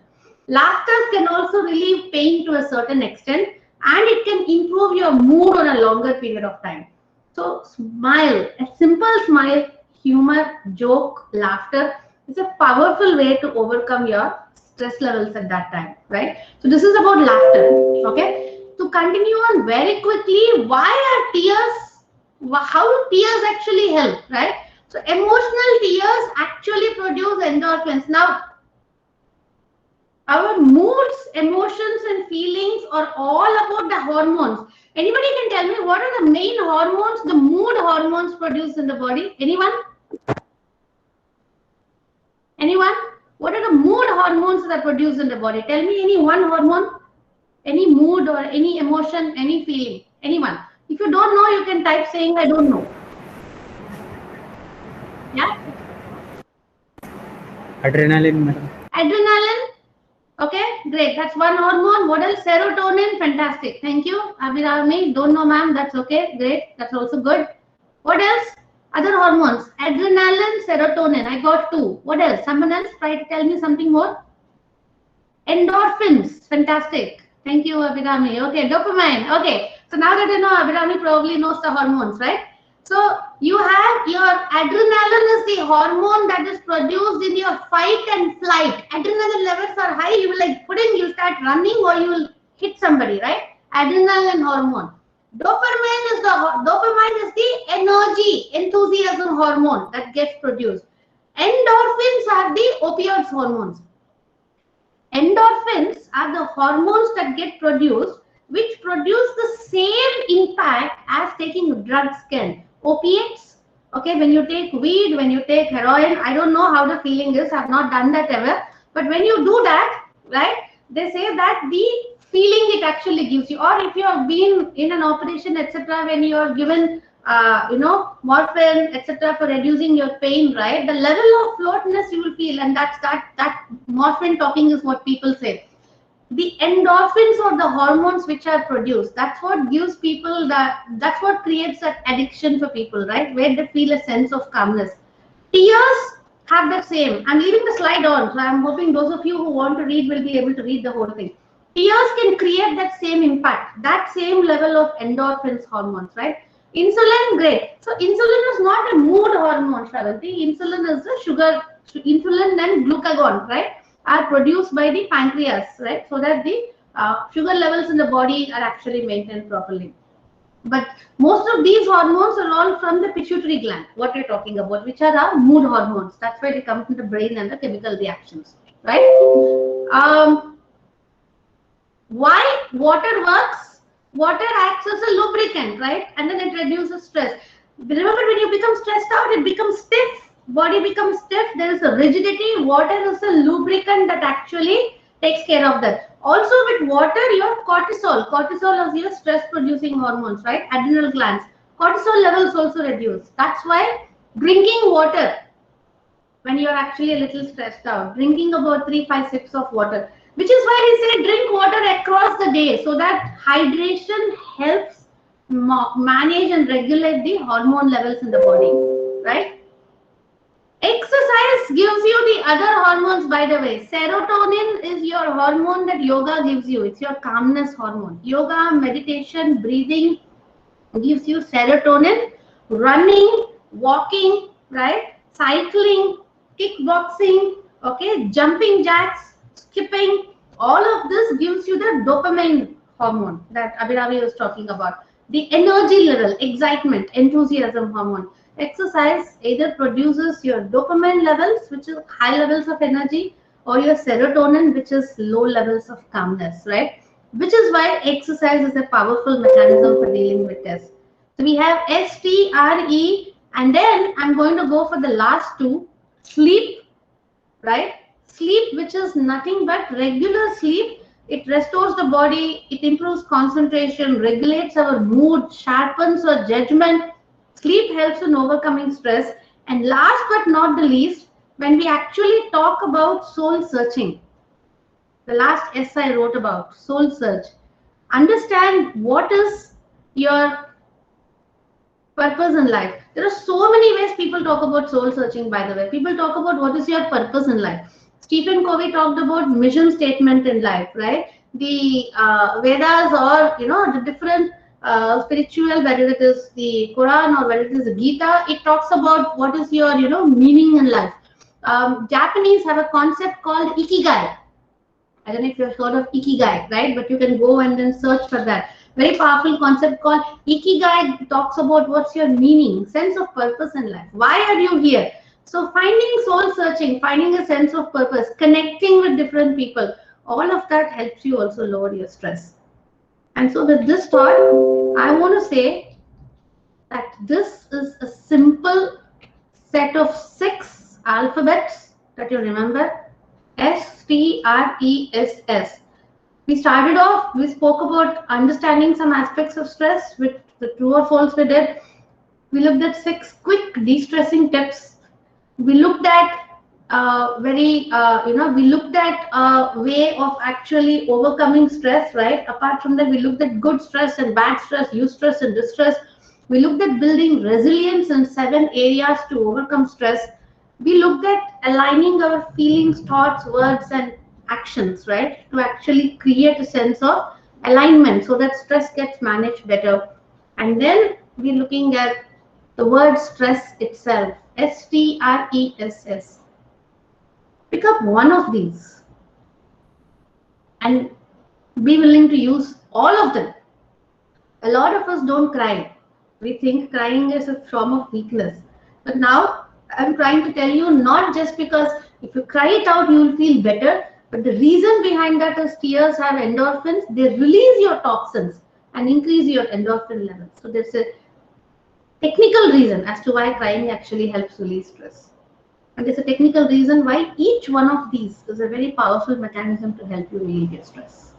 Laughter can also relieve pain to a certain extent, and it can improve your mood on a longer period of time. So smile, a simple smile, humor, joke, laughter, it's a powerful way to overcome your stress levels at that time, right? So this is about laughter, okay? To continue on very quickly, why are tears, how do tears actually help, right? So emotional tears actually produce endorphins. Now, our moods, emotions, and feelings are all about the hormones. Anybody can tell me what are the main hormones, the mood hormones produced in the body? Anyone? Anyone? What are the mood hormones that are produced in the body? Tell me any one hormone, any mood or any emotion, any feeling. Anyone? If you don't know, you can type saying I don't know. Yeah? Adrenaline, madam. Adrenaline. Okay, great. That's one hormone. What else? Serotonin. Fantastic. Thank you. Abhirami. Don't know, ma'am. That's okay. Great. That's also good. What else? Other hormones. Adrenaline, serotonin. I got 2. What else? Someone else try to tell me something more. Endorphins. Fantastic. Thank you, Abhirami. Okay, dopamine. Okay. So now that you know, Abhirami probably knows the hormones, right? So you have your adrenaline is the hormone that is produced in your fight and flight. Adrenaline levels are high, you will like you'll start running or you will hit somebody, right? Adrenaline hormone. Dopamine is the energy, enthusiasm hormone that gets produced. Endorphins are the opioids hormones. Endorphins are the hormones that get produced which produce the same impact as taking drugs can. Opiates, okay, when you take weed, when you take heroin, I don't know how the feeling is, I've not done that ever, but when you do that, right, they say that the feeling it actually gives you, or if you have been in an operation, etc., when you are given morphine, etc., for reducing your pain, right, the level of floatness you will feel, and that morphine talking is what people say. The endorphins or the hormones which are produced, that's what gives people that's what creates that addiction for people, right, where they feel a sense of calmness. Tears have the same. I'm leaving the slide on, so I'm hoping those of you who want to read will be able to read the whole thing. Tears can create that same impact, that same level of endorphins hormones, right? Insulin, great. So insulin is not a mood hormone, Shravanti. Insulin is the sugar. Insulin and glucagon, right, are produced by the pancreas, right, so that the sugar levels in the body are actually maintained properly. But most of these hormones are all from the pituitary gland, what we're talking about, which are our mood hormones. That's why they come from the brain and the chemical reactions, right? Why water works? Water acts as a lubricant, right? And then it reduces stress. Remember, when you become stressed out, it becomes stiff. Body becomes stiff. There is a rigidity. Water is a lubricant that actually takes care of that. Also, with water, your cortisol. Cortisol is your stress-producing hormones, right? Adrenal glands. Cortisol levels also reduce. That's why drinking water, when you're actually a little stressed out, drinking about 3-5 sips of water, which is why we say drink water across the day, so that hydration helps manage and regulate the hormone levels in the body, right? Exercise gives you the other hormones, by the way. Serotonin is your hormone that yoga gives you. It's your calmness hormone. Yoga, meditation, breathing gives you serotonin. Running, walking, right? Cycling, kickboxing, okay, jumping jacks, skipping, all of this gives you the dopamine hormone that Abhiravi was talking about. The energy level, excitement, enthusiasm hormone. Exercise either produces your dopamine levels, which is high levels of energy, or your serotonin, which is low levels of calmness, right? Which is why exercise is a powerful mechanism for dealing with this. So we have STRE, and then I'm going to go for the last two, sleep, right? Sleep, which is nothing but regular sleep. It restores the body, it improves concentration, regulates our mood, sharpens our judgment. Sleep helps in overcoming stress. And last but not the least, when we actually talk about soul searching, the last essay I wrote about, soul search, understand what is your purpose in life. There are so many ways people talk about soul searching, by the way. People talk about what is your purpose in life. Stephen Covey talked about mission statement in life, right? The Vedas, or the different spiritual, whether it is the Quran or whether it is the Gita, it talks about what is your meaning in life. Japanese have a concept called ikigai. I don't know if you've heard of ikigai, right? But you can go and then search for that. Very powerful concept called ikigai. Talks about what's your meaning, sense of purpose in life. Why are you here? So finding soul searching, finding a sense of purpose, connecting with different people, all of that helps you also lower your stress. And so with this thought, I want to say that this is a simple set of 6 alphabets that you remember. STRESS. We started off, we spoke about understanding some aspects of stress with the true or false we did. We looked at 6 quick de-stressing tips. We looked at we looked at a way of actually overcoming stress, right? Apart from that, we looked at good stress and bad stress, eustress and distress. We looked at building resilience in 7 areas to overcome stress. We looked at aligning our feelings, thoughts, words, and actions, right? To actually create a sense of alignment so that stress gets managed better. And then we're looking at the word stress itself, STRESS. Pick up one of these and be willing to use all of them. A lot of us don't cry. We think crying is a form of weakness. But now I'm trying to tell you, not just because if you cry it out, you will feel better, But the reason behind that is tears have endorphins. They release your toxins and increase your endorphin levels. So there's a technical reason as to why crying actually helps release stress. And there's a technical reason why each one of these is a very powerful mechanism to help you relieve your stress.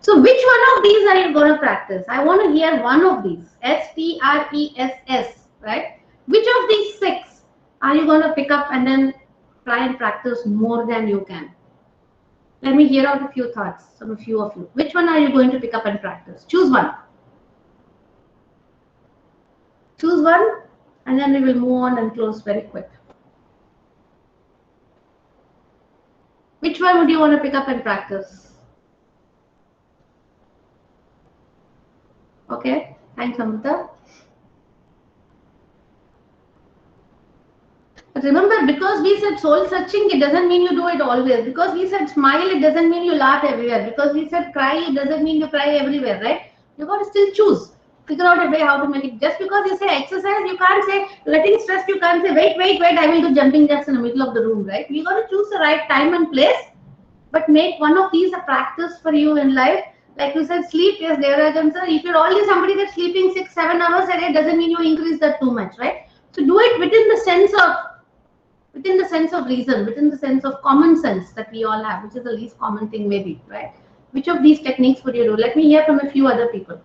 So which one of these are you going to practice? I want to hear one of these. STRESS, right? Which of these 6 are you going to pick up and then try and practice more than you can? Let me hear out a few thoughts from a few of you. Which one are you going to pick up and practice? Choose one. Choose one, and then we will move on and close very quick. Which one would you want to pick up and practice? Okay, thanks, Amrita. But remember, because we said soul searching, it doesn't mean you do it always. Because we said smile, it doesn't mean you laugh everywhere. Because we said cry, it doesn't mean you cry everywhere, right? You got to still choose. Figure out a way how to make it. Just because you say exercise, you can't say letting stress, you can't say wait, I will do jumping jacks in the middle of the room, right? You got to choose the right time and place, but make one of these a practice for you in life. Like you said, sleep, yes, Devarajan sir. If you're already somebody that's sleeping 6-7 hours a day, doesn't mean you increase that too much, right? So do it within the sense of reason, within the sense of common sense that we all have, which is the least common thing maybe, right? Which of these techniques would you do? Let me hear from a few other people.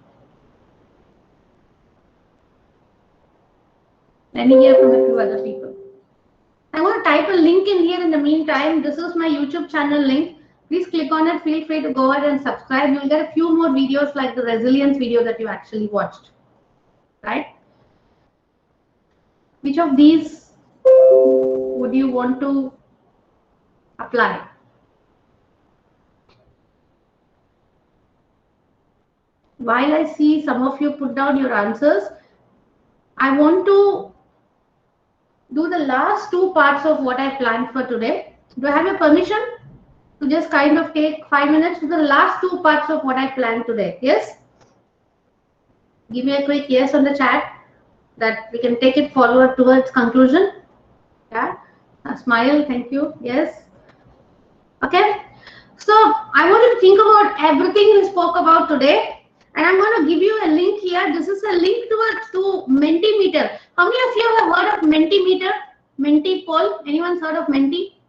Let me hear from a few other people. I'm going to type a link in here in the meantime. This is my YouTube channel link. Please click on it. Feel free to go ahead and subscribe. You'll get a few more videos like the resilience video that you actually watched, right? Which of these would you want to apply? While I see some of you put down your answers, I want to do the last 2 parts of what I planned for today. Do I have your permission to just kind of take 5 minutes to the last 2 parts of what I planned today? Yes? Give me a quick yes on the chat that we can take it forward towards conclusion. Yeah? A smile, thank you. Yes? Okay? So I want you to think about everything we spoke about today. And I'm going to give you a link here. This is a link to Mentimeter. How many of you have heard of Mentimeter? Menti-Poll? Anyone's heard of Menti?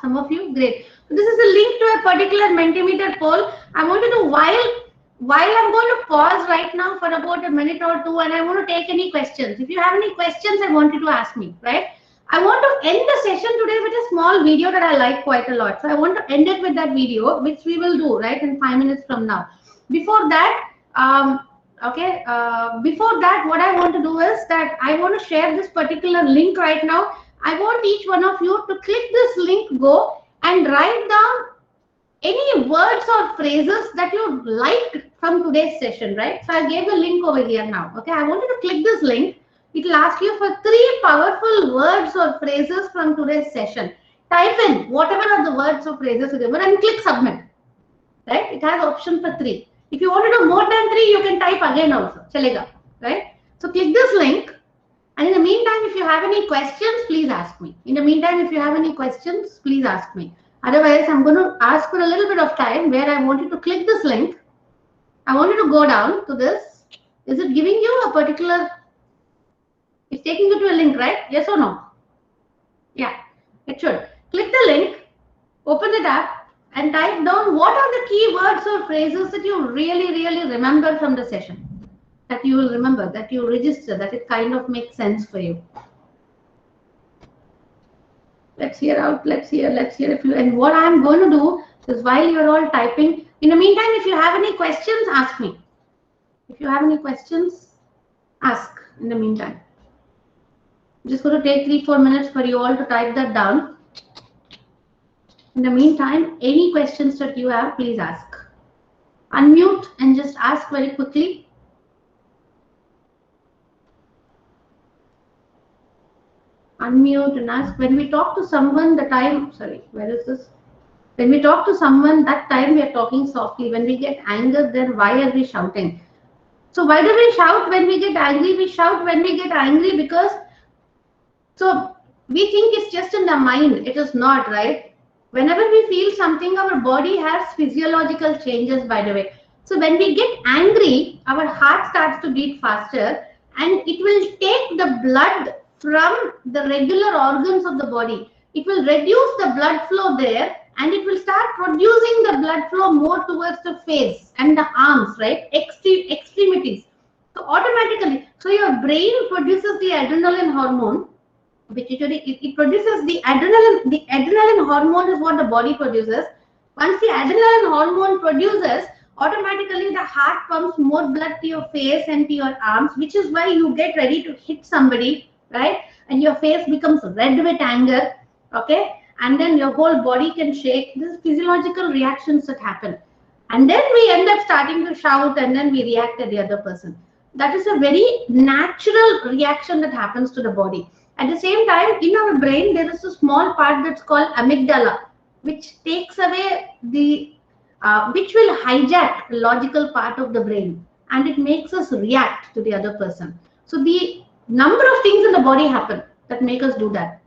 Some of you? Great. So this is a link to a particular Mentimeter poll. I want you to, while I'm going to pause right now for about a minute or 2, and I want to take any questions. If you have any questions, I want you to ask me, right? I want to end the session today with a small video that I like quite a lot. So I want to end it with that video, which we will do, right, in 5 minutes from now. Before that, before that, what I want to do is that I want to share this particular link right now. I want each one of you to click this link, go and write down any words or phrases that you liked from today's session, right? So I gave a link over here now. Okay, I want you to click this link. It will ask you for 3 powerful words or phrases from today's session. Type in whatever are the words or phrases you remember and click submit. Right? It has option for 3. If you want to do more than 3, you can type again also. Chalega. Right? So click this link. And in the meantime, if you have any questions, please ask me. In the meantime, if you have any questions, please ask me. Otherwise, I'm going to ask for a little bit of time where I want you to click this link. I want you to go down to this. Is it giving you a particular... It's taking you to a link, right? Yes or no? Yeah, it should. Click the link, open it up, and type down what are the key words or phrases that you really remember from the session. That you will remember, that you register, that it kind of makes sense for you. Let's hear out, let's hear if you, and what I'm going to do is while you're all typing, in the meantime, if you have any questions, ask me. If you have any questions, ask in the meantime. I'm just going to take 3-4 minutes for you all to type that down. In the meantime, any questions that you have, please ask. Unmute and just ask very quickly. Unmute and ask. When we talk to someone, the time, sorry, where is this? When we talk to someone, that time we are talking softly. When we get angered, then why are we shouting? So why do we shout when we get angry? We shout when we get angry because, so We think it's just in the mind. It is not, right? Whenever we feel something, our body has physiological changes, by the way. So when we get angry, our heart starts to beat faster, and it will take the blood from the regular organs of the body. It will reduce the blood flow there, and it will start producing the blood flow more towards the face and the arms, right? Extremities. So automatically, so your brain produces the adrenaline hormone, which usually it produces the adrenaline. The adrenaline hormone is what the body produces. Once the adrenaline hormone produces, automatically the heart pumps more blood to your face and to your arms, which is why you get ready to hit somebody, right? And your face becomes red with anger, okay? And then your whole body can shake. This is physiological reactions that happen. And then we end up starting to shout, and then we react at the other person. That is a very natural reaction that happens to the body. At the same time, in our brain, there is a small part that's called amygdala, which takes away which will hijack the logical part of the brain, and it makes us react to the other person. So the number of things in the body happen that make us do that.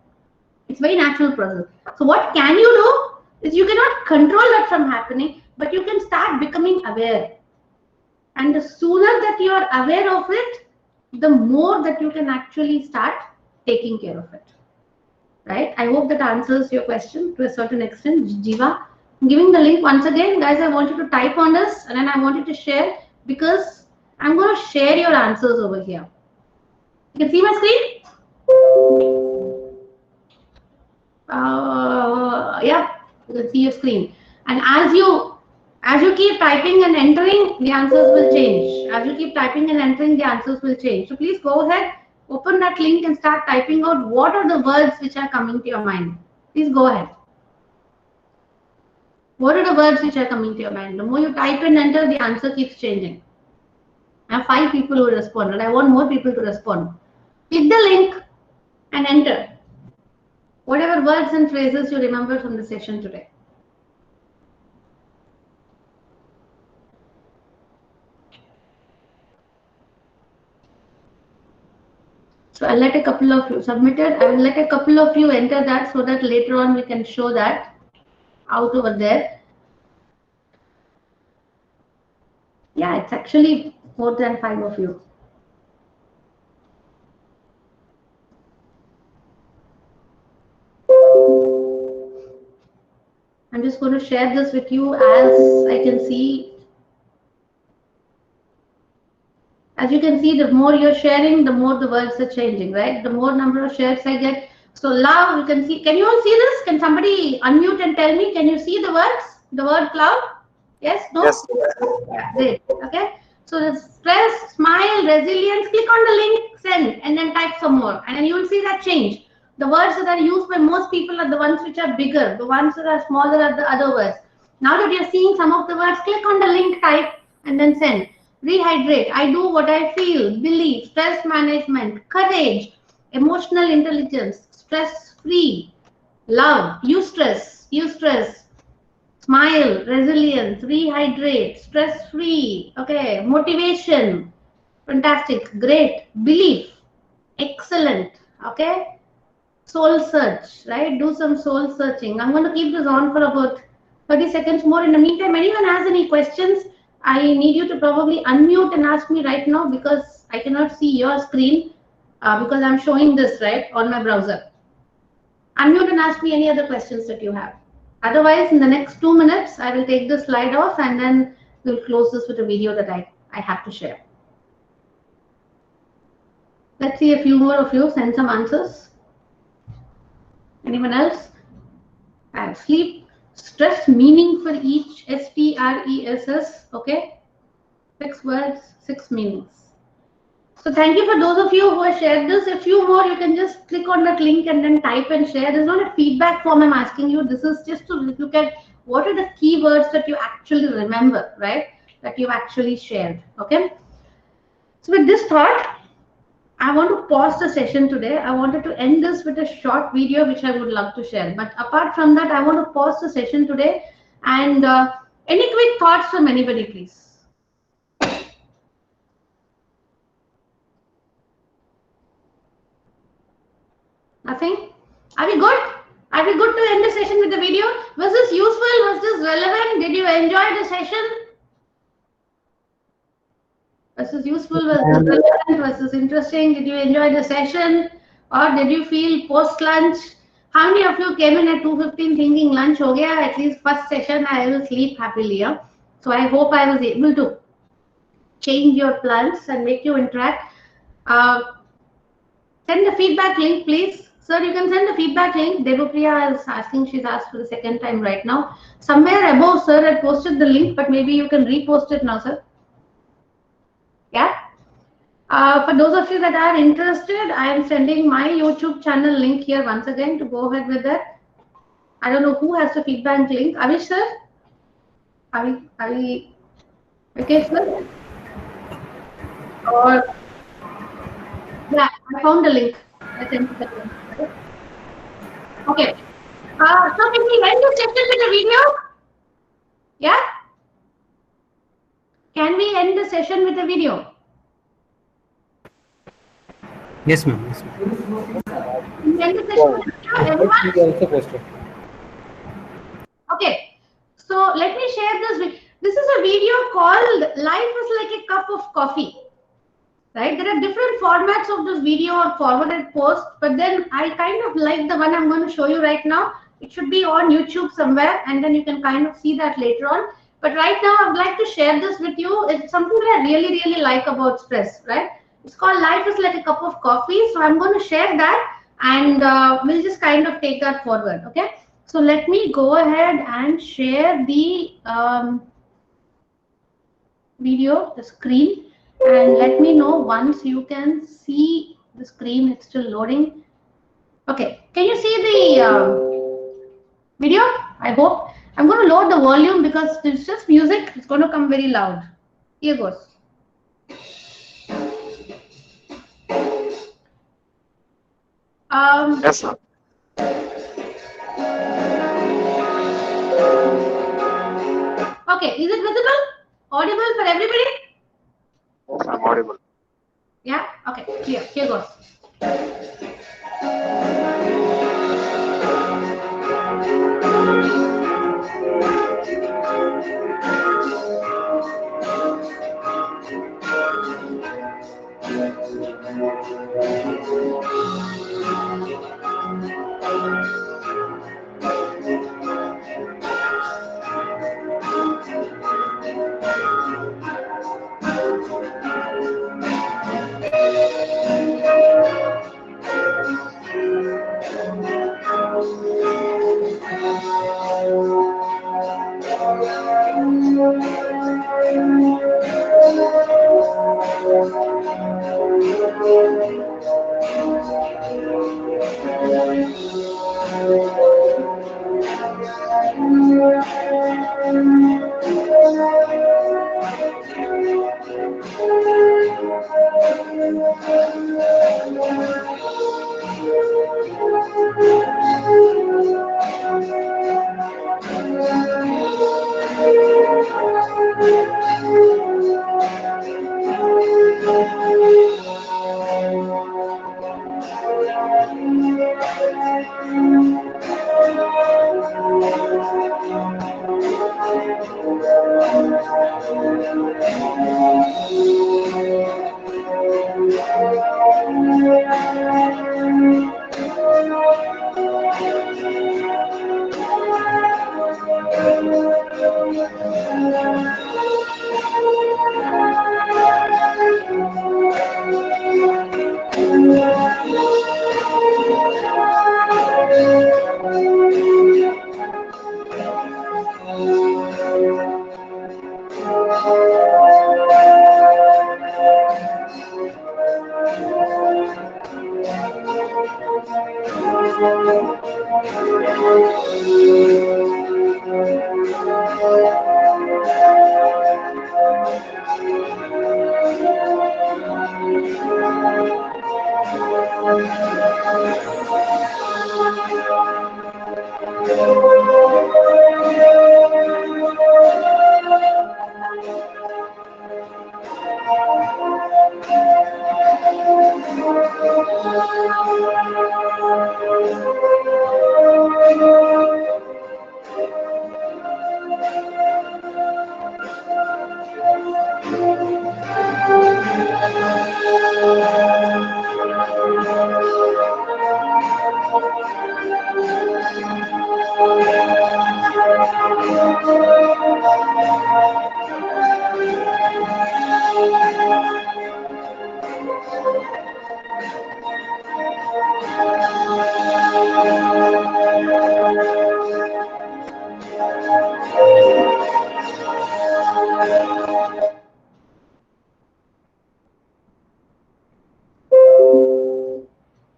It's very natural process. So what can you do is you cannot control that from happening, but you can start becoming aware. And the sooner that you are aware of it, the more that you can actually start taking care of it. Right? I hope that answers your question to a certain extent, Jiva. I'm giving the link once again, guys. I want you to type on this, and then I want you to share, because I'm going to share your answers over here. You can see my screen? Yeah, you can see your screen. And as you keep typing and entering, the answers will change. As you keep typing and entering, the answers will change. So please go ahead, open that link and start typing out what are the words which are coming to your mind. Please go ahead. What are the words which are coming to your mind? The more you type and enter, the answer keeps changing. I have 5 people who responded. I want more people to respond. Click the link and enter whatever words and phrases you remember from the session today. So I'll let a couple of you submitted. I will let a couple of you enter that, so that later on we can show that out over there. Yeah, it's actually more than 5 of you. I'm just going to share this with you as I can see. As you can see, the more you're sharing, the more the words are changing, right? The more number of shares I get. So love, you can see. Can you all see this? Can somebody unmute and tell me? Can you see the words? The word cloud? Yes? No? Yes. Yeah, great. Okay. So the stress, smile, resilience, click on the link, send, and then type some more. And then you will see that change. The words that are used by most people are the ones which are bigger. The ones that are smaller are the other words. Now that you're seeing some of the words, click on the link, type, and then send. Rehydrate, I do what I feel, believe, stress management, courage, emotional intelligence, stress free, love, eustress, smile, resilience, rehydrate, stress free, okay, motivation, fantastic, great, belief, excellent, okay, soul search, right? Do some soul searching. I'm going to keep this on for about 30 seconds more. In the meantime, anyone has any questions, I need you to probably unmute and ask me right now, because I cannot see your screen because I'm showing this right on my browser. Unmute and ask me any other questions that you have. Otherwise, in the next 2 minutes, I will take the slide off, and then we'll close this with a video that I have to share. Let's see a few more of you send some answers. Anyone else? Sleep, stress meaning for each, STRESS, okay? 6 words, 6 meanings. So thank you for those of you who have shared this. A few more, you can just click on that link and then type and share. There's not a feedback form I'm asking you. This is just to look at what are the keywords that you actually remember, right? That you actually shared, okay? So with this thought, I want to pause the session today. I wanted to end this with a short video which I would love to share. But apart from that, I want to pause the session today. And any quick thoughts from anybody, please? Nothing? Are we good? Are we good to end the session with the video? Was this useful? Was this relevant? Did you enjoy the session? Was this useful? Was this relevant? Was this interesting? Did you enjoy the session? Or did you feel post-lunch? How many of you came in at 2:15 thinking lunch ho gaya? At least first session I will sleep happily. Yeah? So I hope I was able to change your plans and make you interact. Send the feedback link, please. Sir, you can send the feedback link. Devupriya is asking, she's asked for the second time right now. Somewhere above, sir, I posted the link, but maybe you can repost it now, sir. Yeah. For those of you that are interested, I am sending my YouTube channel link here once again to go ahead with that. I don't know who has the feedback link. Avish, sir? Are we okay, sir? Or yeah, I found the link. I sent the link. Okay. So can we end the session with a video? Yeah? Can we end the session with a video? Yes, ma'am. Yes, ma'am. Can we end the session with a video, everyone? Okay. So let me share this. This is a video called Life is Like a Cup of Coffee. Right? There are different formats of this video or forwarded post, but then I kind of like the one I'm going to show you right now. It should be on YouTube somewhere, and then you can kind of see that later on. But right now, I would like to share this with you. It's something that I really, really like about stress, right? It's called Life is Like a Cup of Coffee. So I'm going to share that, and we'll just kind of take that forward, okay? So let me go ahead and share the video, the screen. And let me know once you can see the screen. It's still loading. Okay, can you see the video? I hope. I'm going to load the volume because it's just music. It's going to come very loud. Here goes. Yes, sir. Okay, is it visible? Audible for everybody? Yes, I'm audible. Yeah? Okay, clear. Here goes.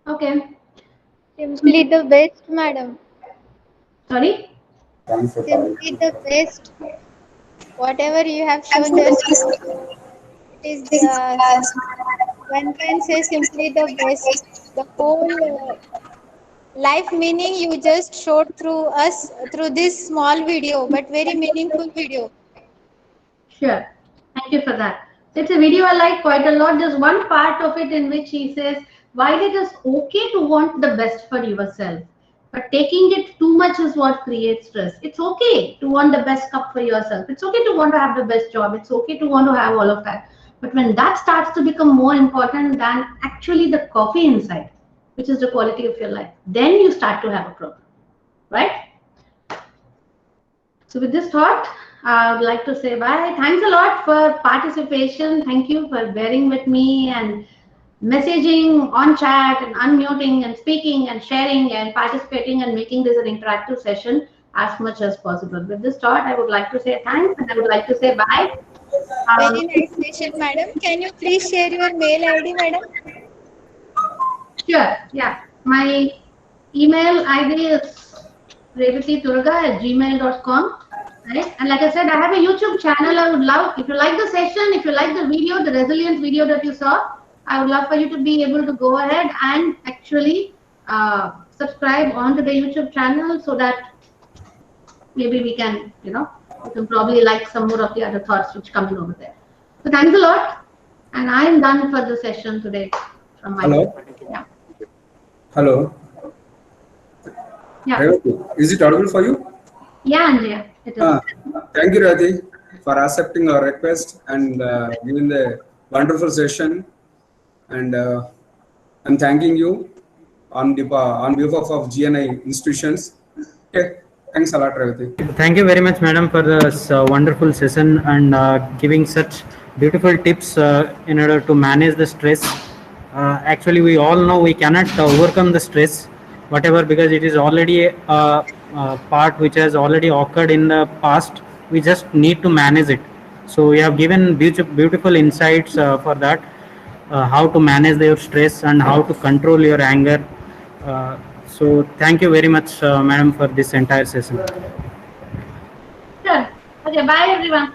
Okay. Simply the best, madam. Sorry? Simply the best. Whatever you have shown just it is one can say simply the best. The whole life meaning you just showed through us through this small video, but very meaningful video. Sure. Thank you for that. So it's a video I like quite a lot. There's one part of it in which he says, while it is okay to want the best for yourself, but taking it too much is what creates stress. It's okay to want the best cup for yourself. It's okay to want to have the best job. It's okay to want to have all of that. But when that starts to become more important than actually the coffee inside, which is the quality of your life, then you start to have a problem, right? So with this thought, I would like to say bye. Thanks a lot for participation. Thank you for bearing with me and messaging on chat and unmuting and speaking and sharing and participating and making this an interactive session as much as possible. With this thought, I would like to say thanks and I would like to say bye. Very nice session, madam. Can you please share your mail ID, madam? Sure, yeah. My email ID is revatiturga@gmail.com. Right? And like I said, I have a YouTube channel. I would love, if you like the session, if you like the video, the resilience video that you saw, I would love for you to be able to go ahead and actually subscribe onto the YouTube channel so that maybe we can, you can probably like some more of the other thoughts which come in over there. So thanks a lot. And I'm done for the session today from my Hello. Yeah. Hello. Yeah. Is it audible for you? Yeah, Andrea. It is. Thank you, Radhi, for accepting our request and giving the wonderful session. And I'm thanking you on behalf of GNI institutions. Okay. Thanks a lot, Revati. Thank you very much, madam, for this wonderful session and giving such beautiful tips in order to manage the stress. Actually, we all know we cannot overcome the stress, whatever, because it is already a part which has already occurred in the past. We just need to manage it. So we have given beautiful insights for that, how to manage your stress and how to control your anger. So thank you very much, madam, for this entire session. Sure. Okay, bye everyone.